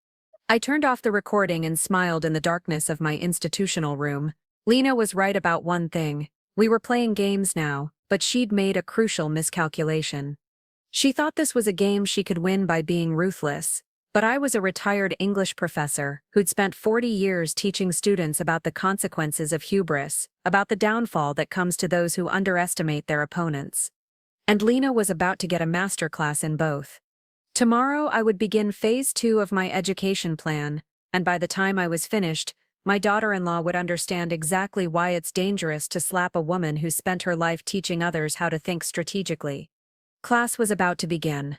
Speaker 1: I turned off the recording and smiled in the darkness of my institutional room. Lena was right about one thing. We were playing games now, but she'd made a crucial miscalculation. She thought this was a game she could win by being ruthless. But I was a retired English professor who'd spent 40 years teaching students about the consequences of hubris, about the downfall that comes to those who underestimate their opponents. And Lena was about to get a masterclass in both. Tomorrow I would begin phase 2 of my education plan, and by the time I was finished, my daughter-in-law would understand exactly why it's dangerous to slap a woman who spent her life teaching others how to think strategically. Class was about to begin.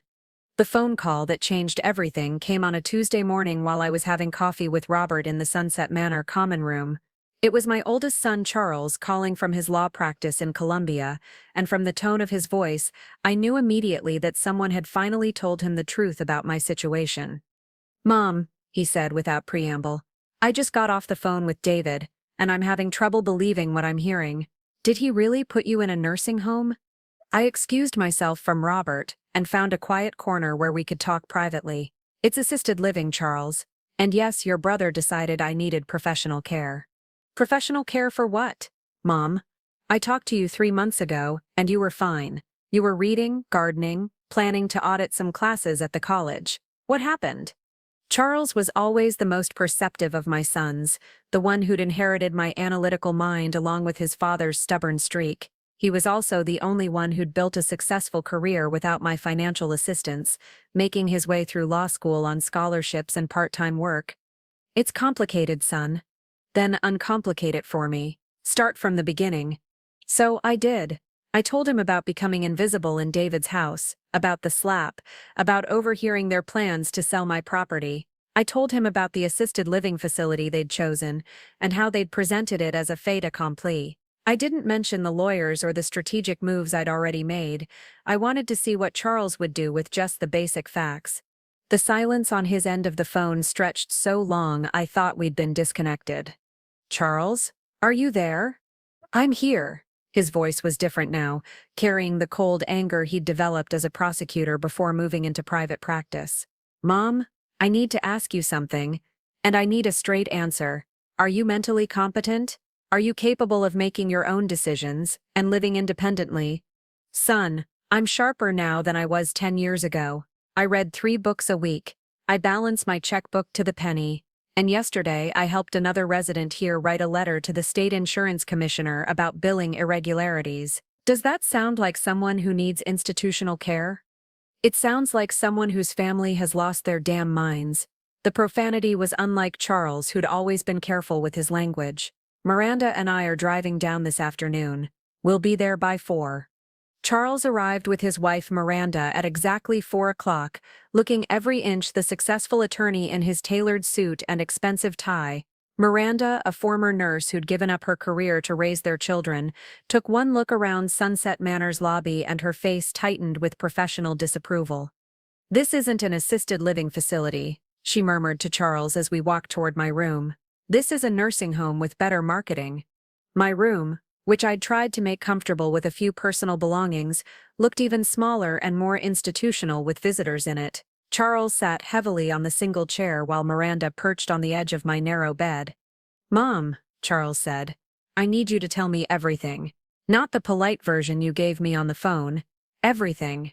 Speaker 1: The phone call that changed everything came on a Tuesday morning while I was having coffee with Robert in the Sunset Manor common room. It was my oldest son Charles calling from his law practice in Columbia, and from the tone of his voice, I knew immediately that someone had finally told him the truth about my situation. "Mom," he said without preamble, "I just got off the phone with David, and I'm having trouble believing what I'm hearing. Did he really put you in a nursing home?" I excused myself from Robert and found a quiet corner where we could talk privately. "It's assisted living, Charles. And yes, your brother decided I needed professional care." "Professional care for what, Mom? I talked to you 3 months ago, and you were fine. You were reading, gardening, planning to audit some classes at the college. What happened?" Charles was always the most perceptive of my sons, the one who'd inherited my analytical mind along with his father's stubborn streak. He was also the only one who'd built a successful career without my financial assistance, making his way through law school on scholarships and part-time work. "It's complicated, son." "Then uncomplicate it for me. Start from the beginning." So I did. I told him about becoming invisible in David's house, about the slap, about overhearing their plans to sell my property. I told him about the assisted living facility they'd chosen, and how they'd presented it as a fait accompli. I didn't mention the lawyers or the strategic moves I'd already made. I wanted to see what Charles would do with just the basic facts. The silence on his end of the phone stretched so long I thought we'd been disconnected. "Charles? Are you there?" "I'm here." His voice was different now, carrying the cold anger he'd developed as a prosecutor before moving into private practice. "Mom, I need to ask you something, and I need a straight answer. Are you mentally competent? Are you capable of making your own decisions and living independently?" "Son, I'm sharper now than I was 10 years ago. I read 3 books a week. I balance my checkbook to the penny. And yesterday I helped another resident here write a letter to the state insurance commissioner about billing irregularities. Does that sound like someone who needs institutional care? It sounds like someone whose family has lost their damn minds." The profanity was unlike Charles, who'd always been careful with his language. "Miranda and I are driving down this afternoon. We'll be there by 4. Charles arrived with his wife Miranda at exactly 4 o'clock, looking every inch the successful attorney in his tailored suit and expensive tie. Miranda, a former nurse who'd given up her career to raise their children, took one look around Sunset Manor's lobby and her face tightened with professional disapproval. "This isn't an assisted living facility," she murmured to Charles as we walked toward my room. "This is a nursing home with better marketing." My room, which I'd tried to make comfortable with a few personal belongings, looked even smaller and more institutional with visitors in it. Charles sat heavily on the single chair while Miranda perched on the edge of my narrow bed. "Mom," Charles said, "I need you to tell me everything. Not the polite version you gave me on the phone. Everything."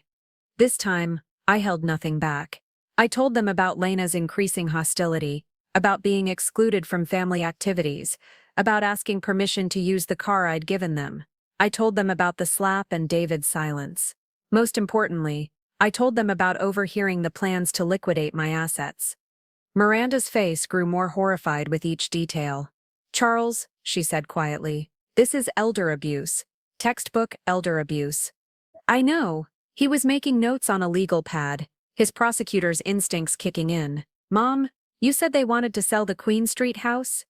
Speaker 1: This time, I held nothing back. I told them about Lena's increasing hostility, about being excluded from family activities, about asking permission to use the car I'd given them. I told them about the slap and David's silence. Most importantly, I told them about overhearing the plans to liquidate my assets. Miranda's face grew more horrified with each detail. "Charles," she said quietly, "this is elder abuse. Textbook elder abuse." "I know." He was making notes on a legal pad, his prosecutor's instincts kicking in. "Mom, you said they wanted to sell the Queen Street house?"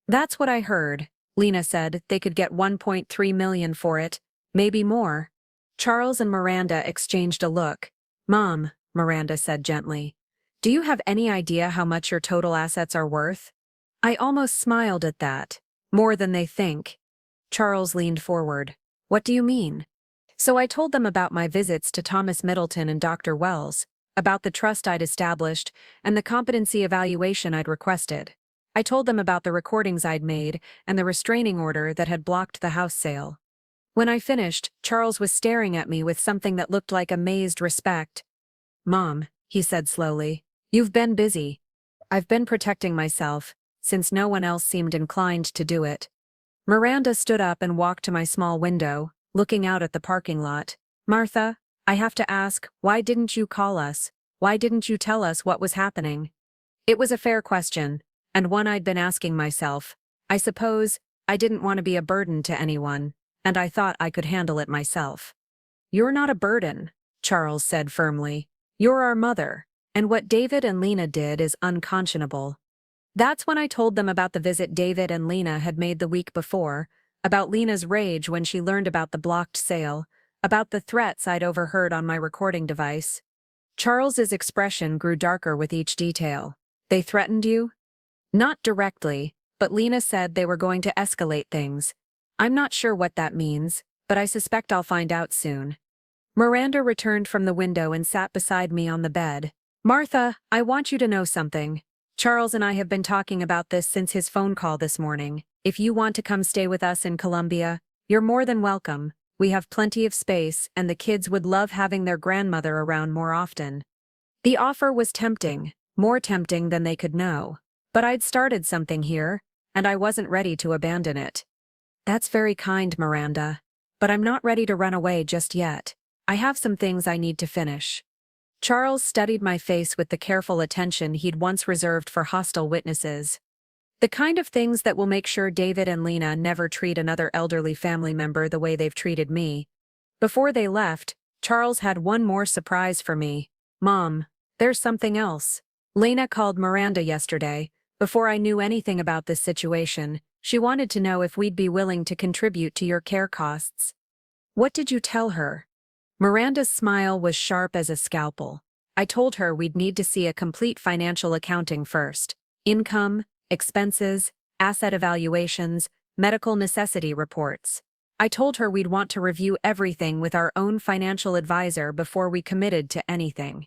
Speaker 1: "That's what I heard." Lena said they could get $1.3 million for it, maybe more. Charles and Miranda exchanged a look. "Mom," Miranda said gently, "do you have any idea how much your total assets are worth?" I almost smiled at that. "More than they think." Charles leaned forward. "What do you mean?" So I told them about my visits to Thomas Middleton and Dr. Wells, about the trust I'd established, and the competency evaluation I'd requested. I told them about the recordings I'd made and the restraining order that had blocked the house sale. When I finished, Charles was staring at me with something that looked like amazed respect. "Mom," he said slowly, "you've been busy." "I've been protecting myself, since no one else seemed inclined to do it." Miranda stood up and walked to my small window, looking out at the parking lot. "Martha, I have to ask, why didn't you call us? Why didn't you tell us what was happening?" It was a fair question, and one I'd been asking myself. I suppose I didn't want to be a burden to anyone, and I thought I could handle it myself. "You're not a burden," Charles said firmly. "You're our mother, and what David and Lena did is unconscionable." That's when I told them about the visit David and Lena had made the week before, about Lena's rage when she learned about the blocked sale, about the threats I'd overheard on my recording device. Charles's expression grew darker with each detail. "They threatened you?" "Not directly, but Lena said they were going to escalate things. I'm not sure what that means, but I suspect I'll find out soon." Miranda returned from the window and sat beside me on the bed. "Martha, I want you to know something. Charles and I have been talking about this since his phone call this morning. If you want to come stay with us in Columbia, you're more than welcome. We have plenty of space, and the kids would love having their grandmother around more often." The offer was tempting, more tempting than they could know. But I'd started something here, and I wasn't ready to abandon it. "That's very kind, Miranda. But I'm not ready to run away just yet. I have some things I need to finish." Charles studied my face with the careful attention he'd once reserved for hostile witnesses. "The kind of things that will make sure David and Lena never treat another elderly family member the way they've treated me." Before they left, Charles had one more surprise for me. Mom, there's something else. Lena called Miranda yesterday. Before I knew anything about this situation, she wanted to know if we'd be willing to contribute to your care costs. What did you tell her? Miranda's smile was sharp as a scalpel. I told her we'd need to see a complete financial accounting first. Income, expenses, asset evaluations, medical necessity reports. I told her we'd want to review everything with our own financial advisor before we committed to anything.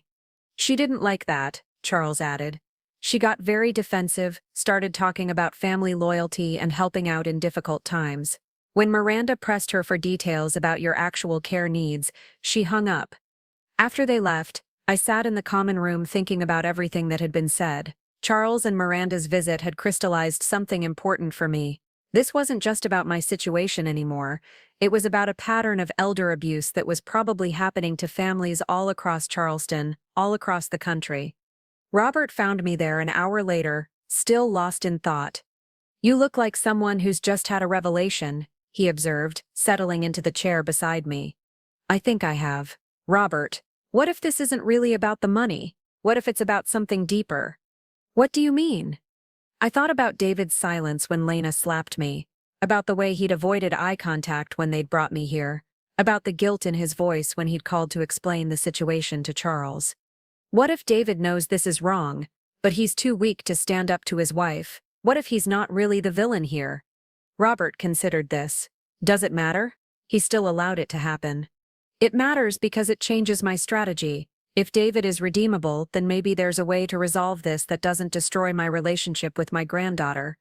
Speaker 1: She didn't like that, Charles added. She got very defensive, started talking about family loyalty and helping out in difficult times. When Miranda pressed her for details about your actual care needs, she hung up. After they left, I sat in the common room thinking about everything that had been said. Charles and Miranda's visit had crystallized something important for me. This wasn't just about my situation anymore. It was about a pattern of elder abuse that was probably happening to families all across Charleston, all across the country. Robert found me there an hour later, still lost in thought. "You look like someone who's just had a revelation," he observed, settling into the chair beside me. "I think I have. Robert, what if this isn't really about the money? What if it's about something deeper?" "What do you mean?" I thought about David's silence when Lena slapped me, about the way he'd avoided eye contact when they'd brought me here, about the guilt in his voice when he'd called to explain the situation to Charles. What if David knows this is wrong, but he's too weak to stand up to his wife? What if he's not really the villain here? Robert considered this. Does it matter? He still allowed it to happen. It matters because it changes my strategy. If David is redeemable, then maybe there's a way to resolve this that doesn't destroy my relationship with my granddaughter.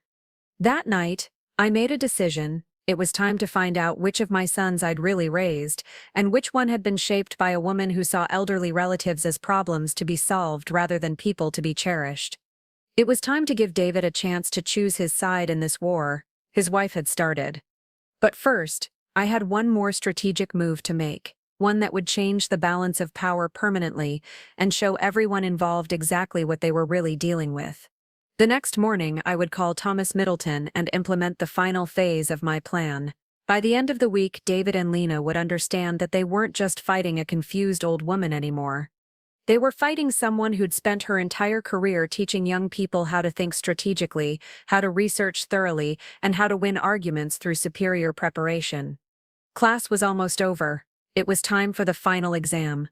Speaker 1: That night, I made a decision. It was time to find out which of my sons I'd really raised, and which one had been shaped by a woman who saw elderly relatives as problems to be solved rather than people to be cherished. It was time to give David a chance to choose his side in this war his wife had started. But first, I had one more strategic move to make, one that would change the balance of power permanently and show everyone involved exactly what they were really dealing with. The next morning, I would call Thomas Middleton and implement the final phase of my plan. By the end of the week, David and Lena would understand that they weren't just fighting a confused old woman anymore. They were fighting someone who'd spent her entire career teaching young people how to think strategically, how to research thoroughly, and how to win arguments through superior preparation. Class was almost over. It was time for the final exam.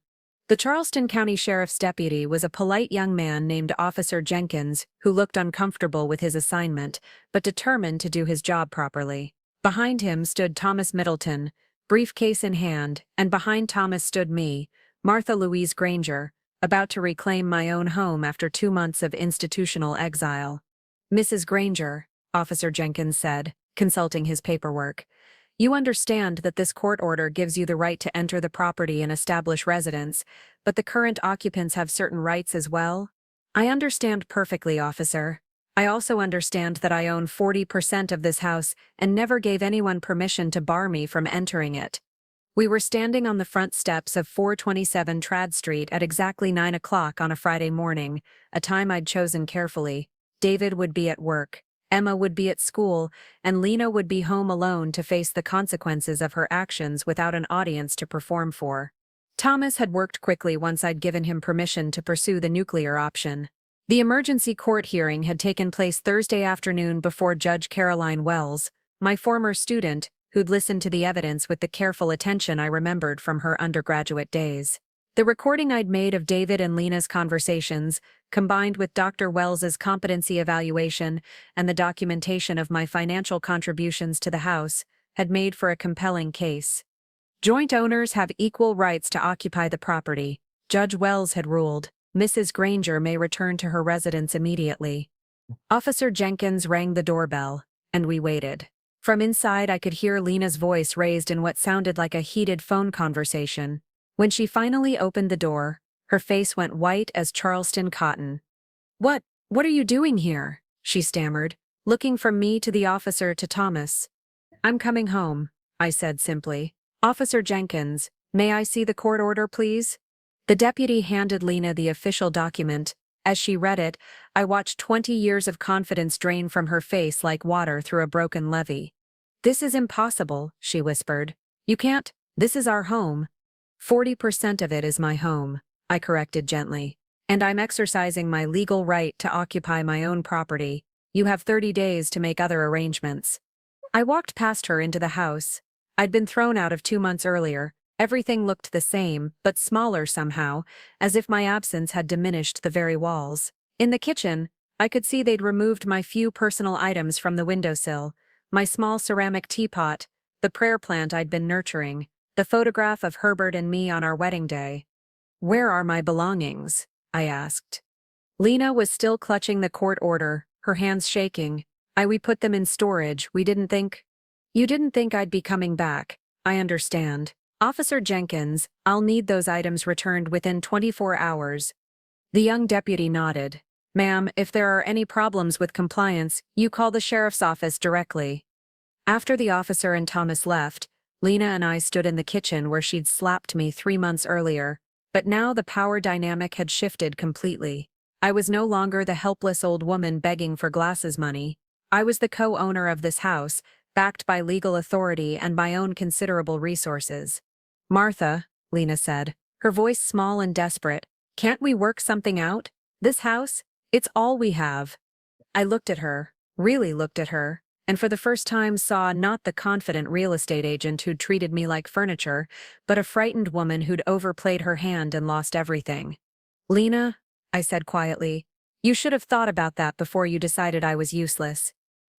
Speaker 1: The Charleston County Sheriff's deputy was a polite young man named Officer Jenkins who looked uncomfortable with his assignment, but determined to do his job properly. Behind him stood Thomas Middleton, briefcase in hand, and behind Thomas stood me, Martha Louise Granger, about to reclaim my own home after 2 months of institutional exile. "Mrs. Granger," Officer Jenkins said, consulting his paperwork, "you understand that this court order gives you the right to enter the property and establish residence, but the current occupants have certain rights as well?" "I understand perfectly, officer. I also understand that I own 40% of this house and never gave anyone permission to bar me from entering it." We were standing on the front steps of 427 Trad Street at exactly 9 o'clock on a Friday morning, a time I'd chosen carefully. David would be at work. Emma would be at school, and Lena would be home alone to face the consequences of her actions without an audience to perform for. Thomas had worked quickly once I'd given him permission to pursue the nuclear option. The emergency court hearing had taken place Thursday afternoon before Judge Caroline Wells, my former student, who'd listened to the evidence with the careful attention I remembered from her undergraduate days. The recording I'd made of David and Lena's conversations, combined with Dr. Wells's competency evaluation and the documentation of my financial contributions to the house, had made for a compelling case. Joint owners have equal rights to occupy the property, Judge Wells had ruled. Mrs. Granger may return to her residence immediately. Officer Jenkins rang the doorbell, and we waited. From inside I could hear Lena's voice raised in what sounded like a heated phone conversation. When she finally opened the door, her face went white as Charleston cotton. What are you doing here?" she stammered, looking from me to the officer to Thomas. "I'm coming home," I said simply. "Officer Jenkins, may I see the court order, please?" The deputy handed Lena the official document. As she read it, I watched 20 years of confidence drain from her face like water through a broken levee. "This is impossible," she whispered. "You can't This is our home. 40% of it is my home, I corrected gently. And I'm exercising my legal right to occupy my own property. You have 30 days to make other arrangements. I walked past her into the house. I'd been thrown out of 2 months earlier. Everything looked the same, but smaller somehow, as if my absence had diminished the very walls. In the kitchen, I could see they'd removed my few personal items from the windowsill, my small ceramic teapot, the prayer plant I'd been nurturing, the photograph of Herbert and me on our wedding day. Where are my belongings? I asked. Lena was still clutching the court order, her hands shaking. We put them in storage, we didn't think. You didn't think I'd be coming back. I understand. Officer Jenkins, I'll need those items returned within 24 hours. The young deputy nodded. Ma'am, if there are any problems with compliance, you call the sheriff's office directly. After the officer and Thomas left, Lena and I stood in the kitchen where she'd slapped me 3 months earlier, but now the power dynamic had shifted completely. I was no longer the helpless old woman begging for glasses money. I was the co-owner of this house, backed by legal authority and my own considerable resources. Martha, Lena said, her voice small and desperate, can't we work something out? This house? It's all we have. I looked at her, really looked at her, and for the first time saw not the confident real estate agent who'd treated me like furniture, but a frightened woman who'd overplayed her hand and lost everything. Lena, I said quietly, you should have thought about that before you decided I was useless.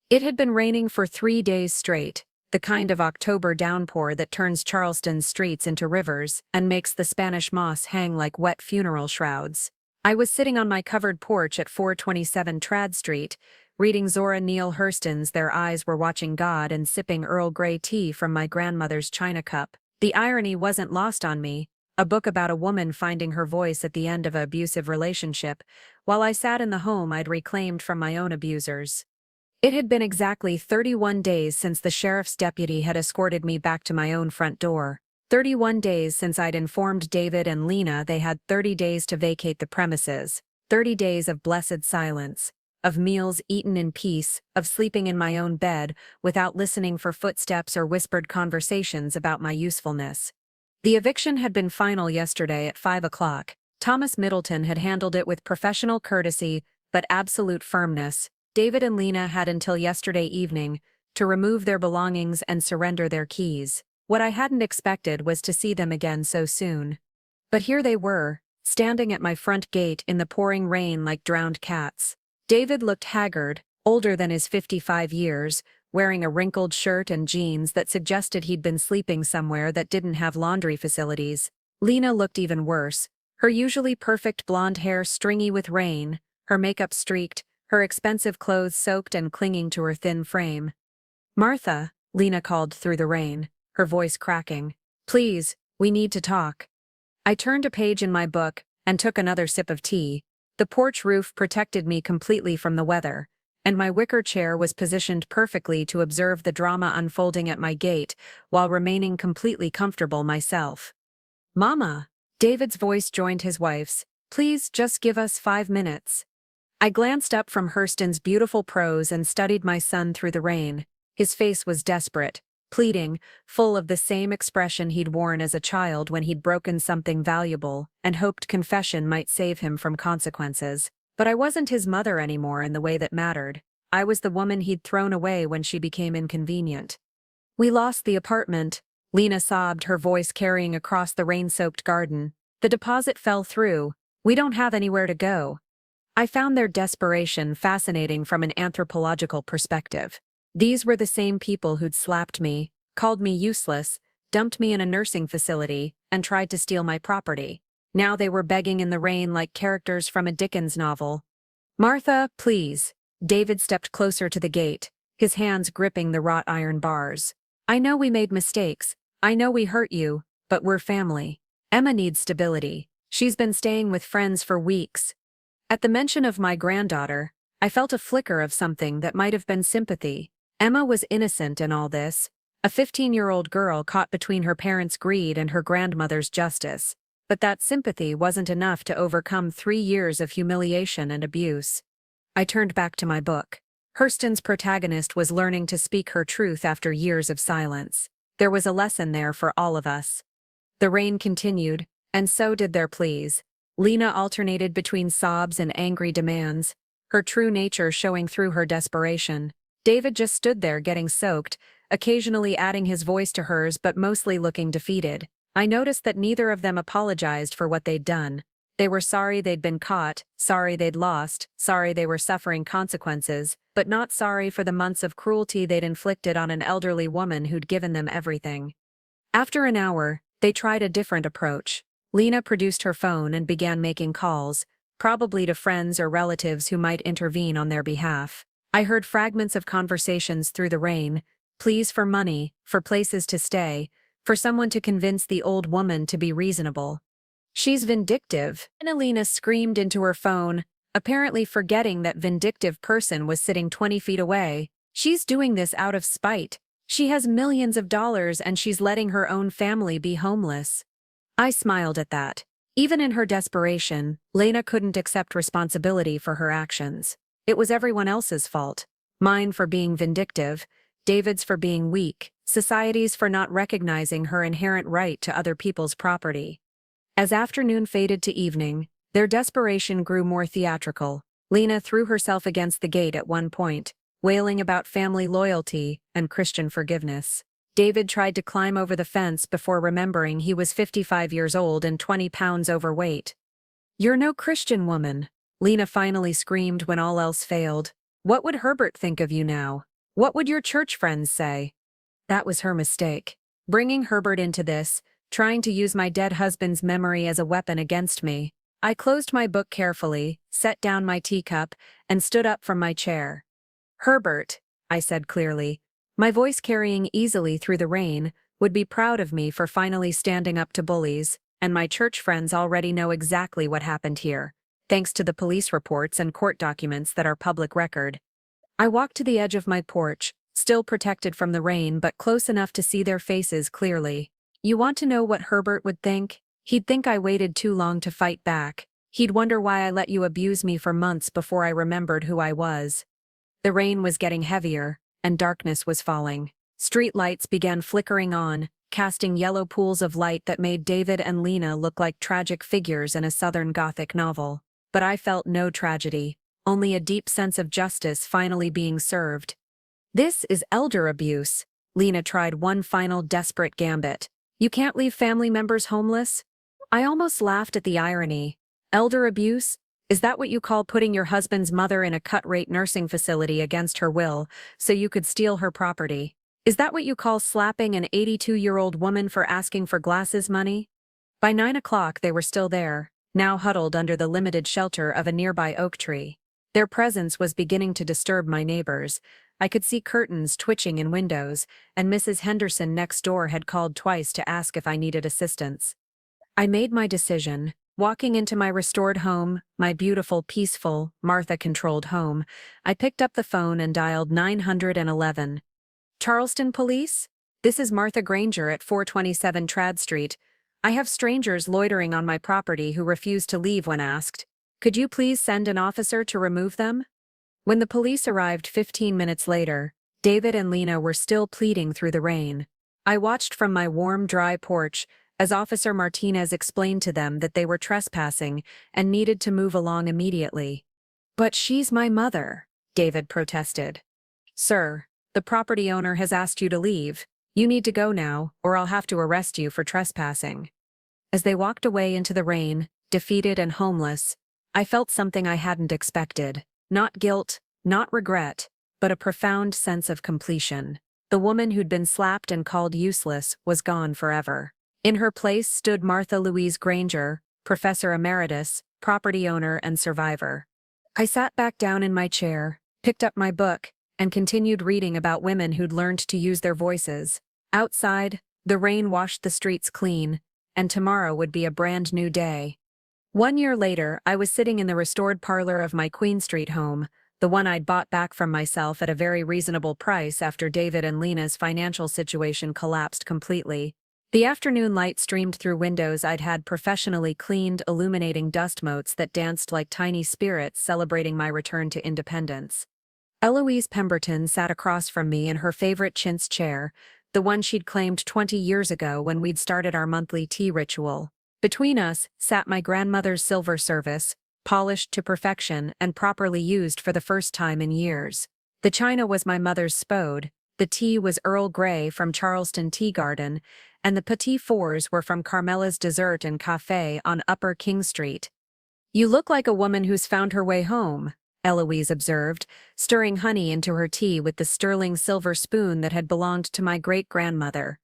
Speaker 1: It had been raining for 3 days straight, the kind of October downpour that turns Charleston's streets into rivers and makes the Spanish moss hang like wet funeral shrouds. I was sitting on my covered porch at 427 Trad Street, reading Zora Neale Hurston's Their Eyes Were Watching God and sipping Earl Grey tea from my grandmother's china cup. The irony wasn't lost on me, a book about a woman finding her voice at the end of an abusive relationship, while I sat in the home I'd reclaimed from my own abusers. It had been exactly 31 days since the sheriff's deputy had escorted me back to my own front door. 31 days since I'd informed David and Lena they had 30 days to vacate the premises. 30 days of blessed silence, of meals eaten in peace, of sleeping in my own bed without listening for footsteps or whispered conversations about my usefulness. The eviction had been final yesterday at 5 o'clock. Thomas Middleton had handled it with professional courtesy but absolute firmness. David and Lena had until yesterday evening to remove their belongings and surrender their keys. What I hadn't expected was to see them again so soon. But here they were, standing at my front gate in the pouring rain like drowned cats. David looked haggard, older than his 55 years, wearing a wrinkled shirt and jeans that suggested he'd been sleeping somewhere that didn't have laundry facilities. Lena looked even worse, her usually perfect blonde hair stringy with rain, her makeup streaked, her expensive clothes soaked and clinging to her thin frame. Martha, Lena called through the rain, her voice cracking. Please, we need to talk. I turned a page in my book and took another sip of tea. The porch roof protected me completely from the weather, and my wicker chair was positioned perfectly to observe the drama unfolding at my gate while remaining completely comfortable myself. Mama, David's voice joined his wife's. Please just give us 5 minutes. I glanced up from Hurston's beautiful prose and studied my son through the rain. His face was desperate, pleading, full of the same expression he'd worn as a child when he'd broken something valuable and hoped confession might save him from consequences. But I wasn't his mother anymore in the way that mattered. I was the woman he'd thrown away when she became inconvenient. We lost the apartment, Lena sobbed, her voice carrying across the rain-soaked garden. The deposit fell through. We don't have anywhere to go. I found their desperation fascinating from an anthropological perspective. These were the same people who'd slapped me, called me useless, dumped me in a nursing facility, and tried to steal my property. Now they were begging in the rain like characters from a Dickens novel. Martha, please. David stepped closer to the gate, his hands gripping the wrought iron bars. I know we made mistakes. I know we hurt you, but we're family. Emma needs stability. She's been staying with friends for weeks. At the mention of my granddaughter, I felt a flicker of something that might have been sympathy. Emma was innocent in all this, a 15-year-old girl caught between her parents' greed and her grandmother's justice. But that sympathy wasn't enough to overcome 3 years of humiliation and abuse. I turned back to my book. Hurston's protagonist was learning to speak her truth after years of silence. There was a lesson there for all of us. The rain continued, and so did their pleas. Lena alternated between sobs and angry demands, her true nature showing through her desperation. David just stood there getting soaked, occasionally adding his voice to hers but mostly looking defeated. I noticed that neither of them apologized for what they'd done. They were sorry they'd been caught, sorry they'd lost, sorry they were suffering consequences, but not sorry for the months of cruelty they'd inflicted on an elderly woman who'd given them everything. After an hour, they tried a different approach. Lena produced her phone and began making calls, probably to friends or relatives who might intervene on their behalf. I heard fragments of conversations through the rain, pleas for money, for places to stay, for someone to convince the old woman to be reasonable. "She's vindictive," Lena screamed into her phone, apparently forgetting that vindictive person was sitting 20 feet away. "She's doing this out of spite. She has millions of dollars and she's letting her own family be homeless." I smiled at that. Even in her desperation, Lena couldn't accept responsibility for her actions. It was everyone else's fault. Mine for being vindictive, David's for being weak, society's for not recognizing her inherent right to other people's property. As afternoon faded to evening, their desperation grew more theatrical. Lena threw herself against the gate at one point, wailing about family loyalty and Christian forgiveness. David tried to climb over the fence before remembering he was 55 years old and 20 pounds overweight. "You're no Christian woman," Lena finally screamed when all else failed. "What would Herbert think of you now? What would your church friends say?" That was her mistake. Bringing Herbert into this, trying to use my dead husband's memory as a weapon against me. I closed my book carefully, set down my teacup, and stood up from my chair. "Herbert," I said clearly, my voice carrying easily through the rain, would be proud of me for finally standing up to bullies, and my church friends already know exactly what happened here, thanks to the police reports and court documents that are public record. I walked to the edge of my porch, still protected from the rain but close enough to see their faces clearly. "You want to know what Herbert would think? He'd think I waited too long to fight back. He'd wonder why I let you abuse me for months before I remembered who I was." The rain was getting heavier, and darkness was falling. Street lights began flickering on, casting yellow pools of light that made David and Lena look like tragic figures in a Southern Gothic novel. But I felt no tragedy, only a deep sense of justice finally being served. "This is elder abuse." Lena tried one final desperate gambit. "You can't leave family members homeless?" I almost laughed at the irony. "Elder abuse? Is that what you call putting your husband's mother in a cut-rate nursing facility against her will, so you could steal her property? Is that what you call slapping an 82-year-old woman for asking for glasses money?" By 9 o'clock they were still there, now huddled under the limited shelter of a nearby oak tree. Their presence was beginning to disturb my neighbors. I could see curtains twitching in windows, and Mrs. Henderson next door had called twice to ask if I needed assistance. I made my decision. Walking into my restored home, my beautiful, peaceful, Martha-controlled home, I picked up the phone and dialed 911. "Charleston Police? This is Martha Granger at 427 Trad Street. I have strangers loitering on my property who refuse to leave when asked. Could you please send an officer to remove them?" When the police arrived 15 minutes later, David and Lena were still pleading through the rain. I watched from my warm, dry porch as Officer Martinez explained to them that they were trespassing and needed to move along immediately. "But she's my mother," David protested. "Sir, the property owner has asked you to leave. You need to go now, or I'll have to arrest you for trespassing." As they walked away into the rain, defeated and homeless, I felt something I hadn't expected. Not guilt, not regret, but a profound sense of completion. The woman who'd been slapped and called useless was gone forever. In her place stood Martha Louise Granger, Professor Emeritus, property owner and survivor. I sat back down in my chair, picked up my book, and continued reading about women who'd learned to use their voices. Outside, the rain washed the streets clean, and tomorrow would be a brand new day. 1 year later, I was sitting in the restored parlor of my Queen Street home, the one I'd bought back from myself at a very reasonable price after David and Lena's financial situation collapsed completely. The afternoon light streamed through windows I'd had professionally cleaned, illuminating dust motes that danced like tiny spirits celebrating my return to independence. Eloise Pemberton sat across from me in her favorite chintz chair, the one she'd claimed 20 years ago when we'd started our monthly tea ritual. Between us sat my grandmother's silver service, polished to perfection and properly used for the first time in years. The china was my mother's spode, the tea was Earl Grey from Charleston Tea Garden, and the petit fours were from Carmela's Dessert and Café on Upper King Street. "You look like a woman who's found her way home," Eloise observed, stirring honey into her tea with the sterling silver spoon that had belonged to my great-grandmother.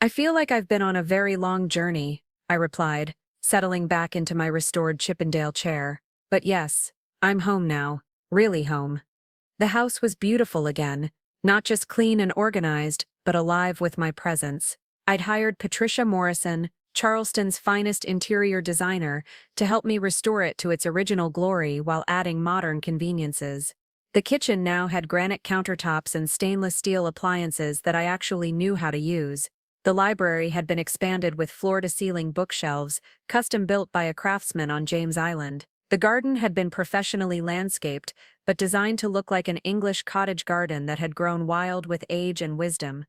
Speaker 1: "I feel like I've been on a very long journey," I replied, settling back into my restored Chippendale chair. "But yes, I'm home now, really home." The house was beautiful again, not just clean and organized, but alive with my presence. I'd hired Patricia Morrison, Charleston's finest interior designer, to help me restore it to its original glory while adding modern conveniences. The kitchen now had granite countertops and stainless steel appliances that I actually knew how to use. The library had been expanded with floor-to-ceiling bookshelves, custom-built by a craftsman on James Island. The garden had been professionally landscaped, but designed to look like an English cottage garden that had grown wild with age and wisdom.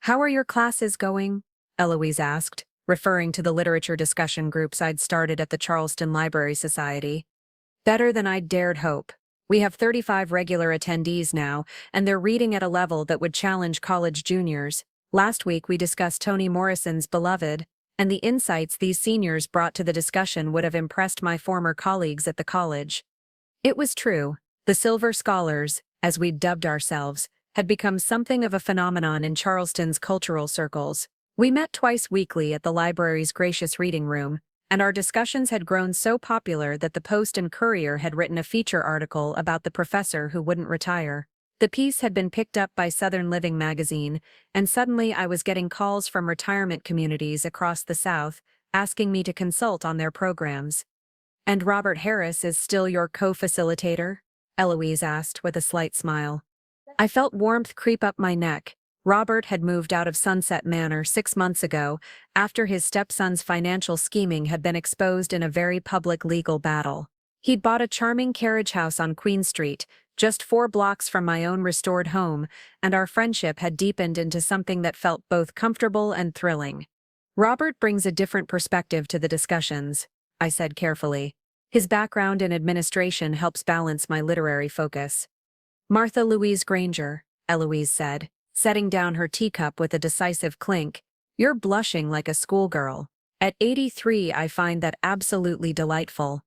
Speaker 1: "How are your classes going?" Eloise asked, referring to the literature discussion groups I'd started at the Charleston Library Society. "Better than I'd dared hope. We have 35 regular attendees now, and they're reading at a level that would challenge college juniors. Last week we discussed Toni Morrison's Beloved, and the insights these seniors brought to the discussion would have impressed my former colleagues at the college." It was true. The Silver Scholars, as we'd dubbed ourselves, had become something of a phenomenon in Charleston's cultural circles. We met twice weekly at the library's gracious reading room, and our discussions had grown so popular that the Post and Courier had written a feature article about the professor who wouldn't retire. The piece had been picked up by Southern Living magazine, and suddenly I was getting calls from retirement communities across the South asking me to consult on their programs. "And Robert Harris is still your co-facilitator?" Eloise asked with a slight smile. I felt warmth creep up my neck. Robert had moved out of Sunset Manor 6 months ago, after his stepson's financial scheming had been exposed in a very public legal battle. He'd bought a charming carriage house on Queen Street, just 4 blocks from my own restored home, and our friendship had deepened into something that felt both comfortable and thrilling. "Robert brings a different perspective to the discussions," I said carefully. "His background in administration helps balance my literary focus." "Martha Louise Granger," Eloise said, setting down her teacup with a decisive clink. "You're blushing like a schoolgirl. At 83, I find that absolutely delightful."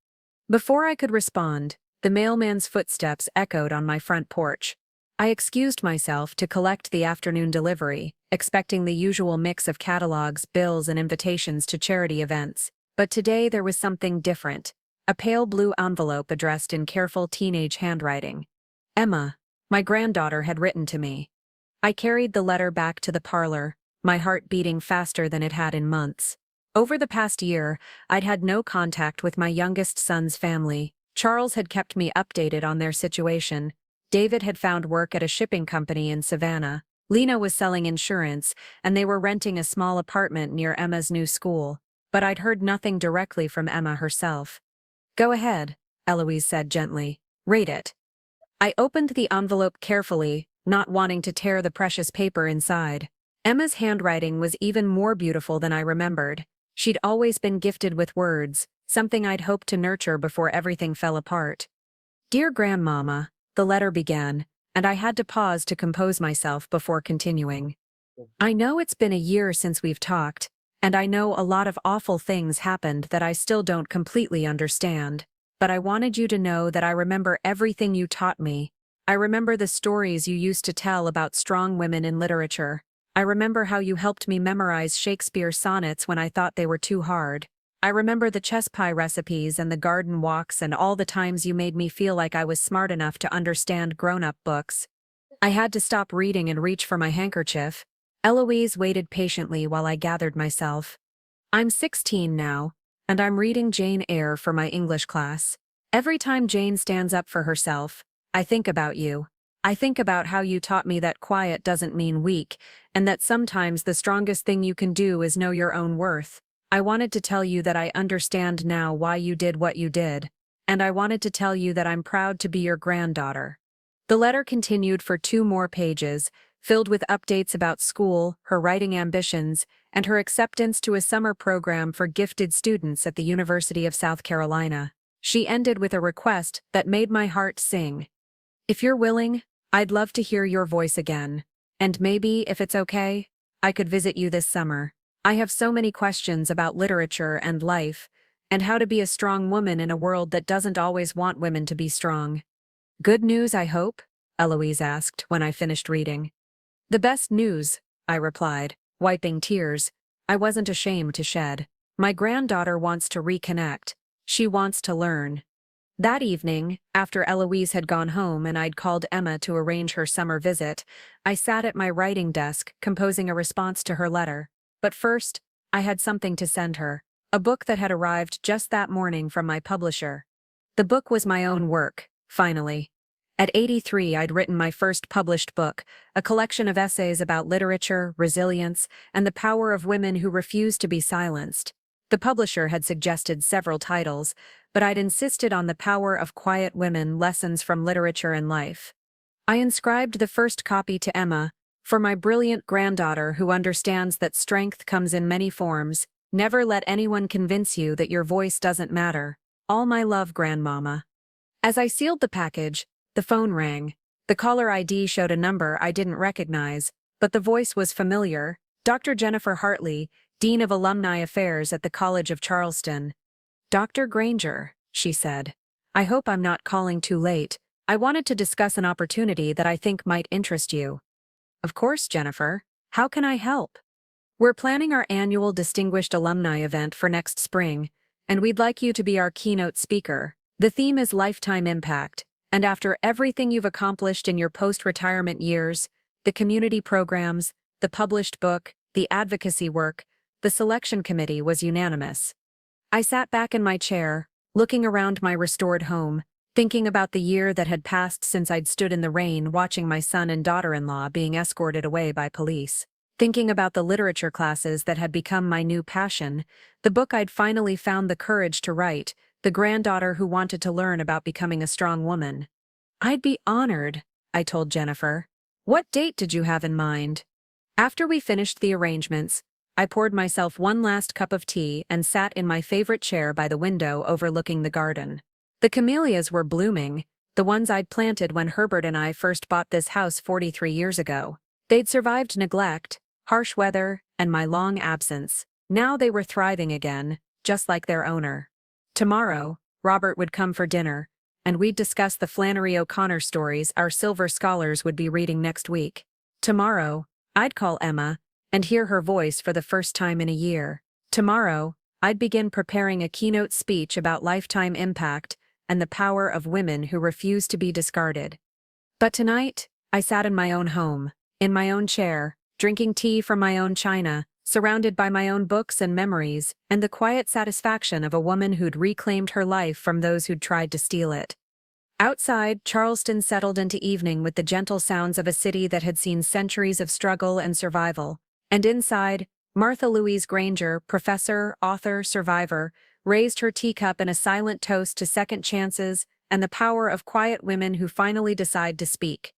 Speaker 1: Before I could respond, the mailman's footsteps echoed on my front porch. I excused myself to collect the afternoon delivery, expecting the usual mix of catalogs, bills, and invitations to charity events. But today there was something different. A pale blue envelope addressed in careful teenage handwriting. Emma, my granddaughter, had written to me. I carried the letter back to the parlor, my heart beating faster than it had in months. Over the past year, I'd had no contact with my youngest son's family. Charles had kept me updated on their situation. David had found work at a shipping company in Savannah. Lena was selling insurance, and they were renting a small apartment near Emma's new school. But I'd heard nothing directly from Emma herself. "Go ahead," Eloise said gently. "Read it." I opened the envelope carefully, not wanting to tear the precious paper inside. Emma's handwriting was even more beautiful than I remembered. She'd always been gifted with words, something I'd hoped to nurture before everything fell apart. "Dear Grandmama," the letter began, and I had to pause to compose myself before continuing. "I know it's been a year since we've talked, and I know a lot of awful things happened that I still don't completely understand. But I wanted you to know that I remember everything you taught me. I remember the stories you used to tell about strong women in literature. I remember how you helped me memorize Shakespeare sonnets when I thought they were too hard. I remember the chess pie recipes and the garden walks and all the times you made me feel like I was smart enough to understand grown-up books." I had to stop reading and reach for my handkerchief. Eloise waited patiently while I gathered myself. "I'm 16 now, and I'm reading Jane Eyre for my English class. Every time Jane stands up for herself, I think about you. I think about how you taught me that quiet doesn't mean weak, and that sometimes the strongest thing you can do is know your own worth. I wanted to tell you that I understand now why you did what you did, and I wanted to tell you that I'm proud to be your granddaughter." The letter continued for 2 more pages, filled with updates about school, her writing ambitions, and her acceptance to a summer program for gifted students at the University of South Carolina. She ended with a request that made my heart sing. "If you're willing, I'd love to hear your voice again. And maybe, if it's okay, I could visit you this summer. I have so many questions about literature and life, and how to be a strong woman in a world that doesn't always want women to be strong." "Good news, I hope?" Eloise asked when I finished reading. "The best news," I replied, wiping tears I wasn't ashamed to shed. "My granddaughter wants to reconnect. She wants to learn." That evening, after Eloise had gone home and I'd called Emma to arrange her summer visit, I sat at my writing desk composing a response to her letter. But first, I had something to send her. A book that had arrived just that morning from my publisher. The book was my own work, finally. At 83, I'd written my first published book, a collection of essays about literature, resilience, and the power of women who refuse to be silenced. The publisher had suggested several titles, but I'd insisted on The Power of Quiet Women: Lessons from Literature and Life. I inscribed the first copy to Emma, "For my brilliant granddaughter who understands that strength comes in many forms. Never let anyone convince you that your voice doesn't matter. All my love, Grandmama." As I sealed the package, the phone rang. The caller ID showed a number I didn't recognize, but the voice was familiar. Dr. Jennifer Hartley, Dean of Alumni Affairs at the College of Charleston. "Dr. Granger," she said. "I hope I'm not calling too late. I wanted to discuss an opportunity that I think might interest you." "Of course, Jennifer. How can I help?" "We're planning our annual Distinguished Alumni event for next spring, and we'd like you to be our keynote speaker. The theme is Lifetime Impact, and after everything you've accomplished in your post-retirement years, the community programs, the published book, the advocacy work, the selection committee was unanimous." I sat back in my chair, looking around my restored home, thinking about the year that had passed since I'd stood in the rain watching my son and daughter-in-law being escorted away by police. Thinking about the literature classes that had become my new passion, the book I'd finally found the courage to write, the granddaughter who wanted to learn about becoming a strong woman. "I'd be honored," I told Jennifer. "What date did you have in mind?" After we finished the arrangements, I poured myself one last cup of tea and sat in my favorite chair by the window overlooking the garden. The camellias were blooming, the ones I'd planted when Herbert and I first bought this house 43 years ago. They'd survived neglect, harsh weather, and my long absence. Now they were thriving again, just like their owner. Tomorrow, Robert would come for dinner, and we'd discuss the Flannery O'Connor stories our Silver Scholars would be reading next week. Tomorrow, I'd call Emma and hear her voice for the first time in a year. Tomorrow, I'd begin preparing a keynote speech about lifetime impact and the power of women who refuse to be discarded. But tonight, I sat in my own home, in my own chair, drinking tea from my own china, surrounded by my own books and memories, and the quiet satisfaction of a woman who'd reclaimed her life from those who'd tried to steal it. Outside, Charleston settled into evening with the gentle sounds of a city that had seen centuries of struggle and survival. And inside, Martha Louise Granger, professor, author, survivor, raised her teacup in a silent toast to second chances and the power of quiet women who finally decide to speak.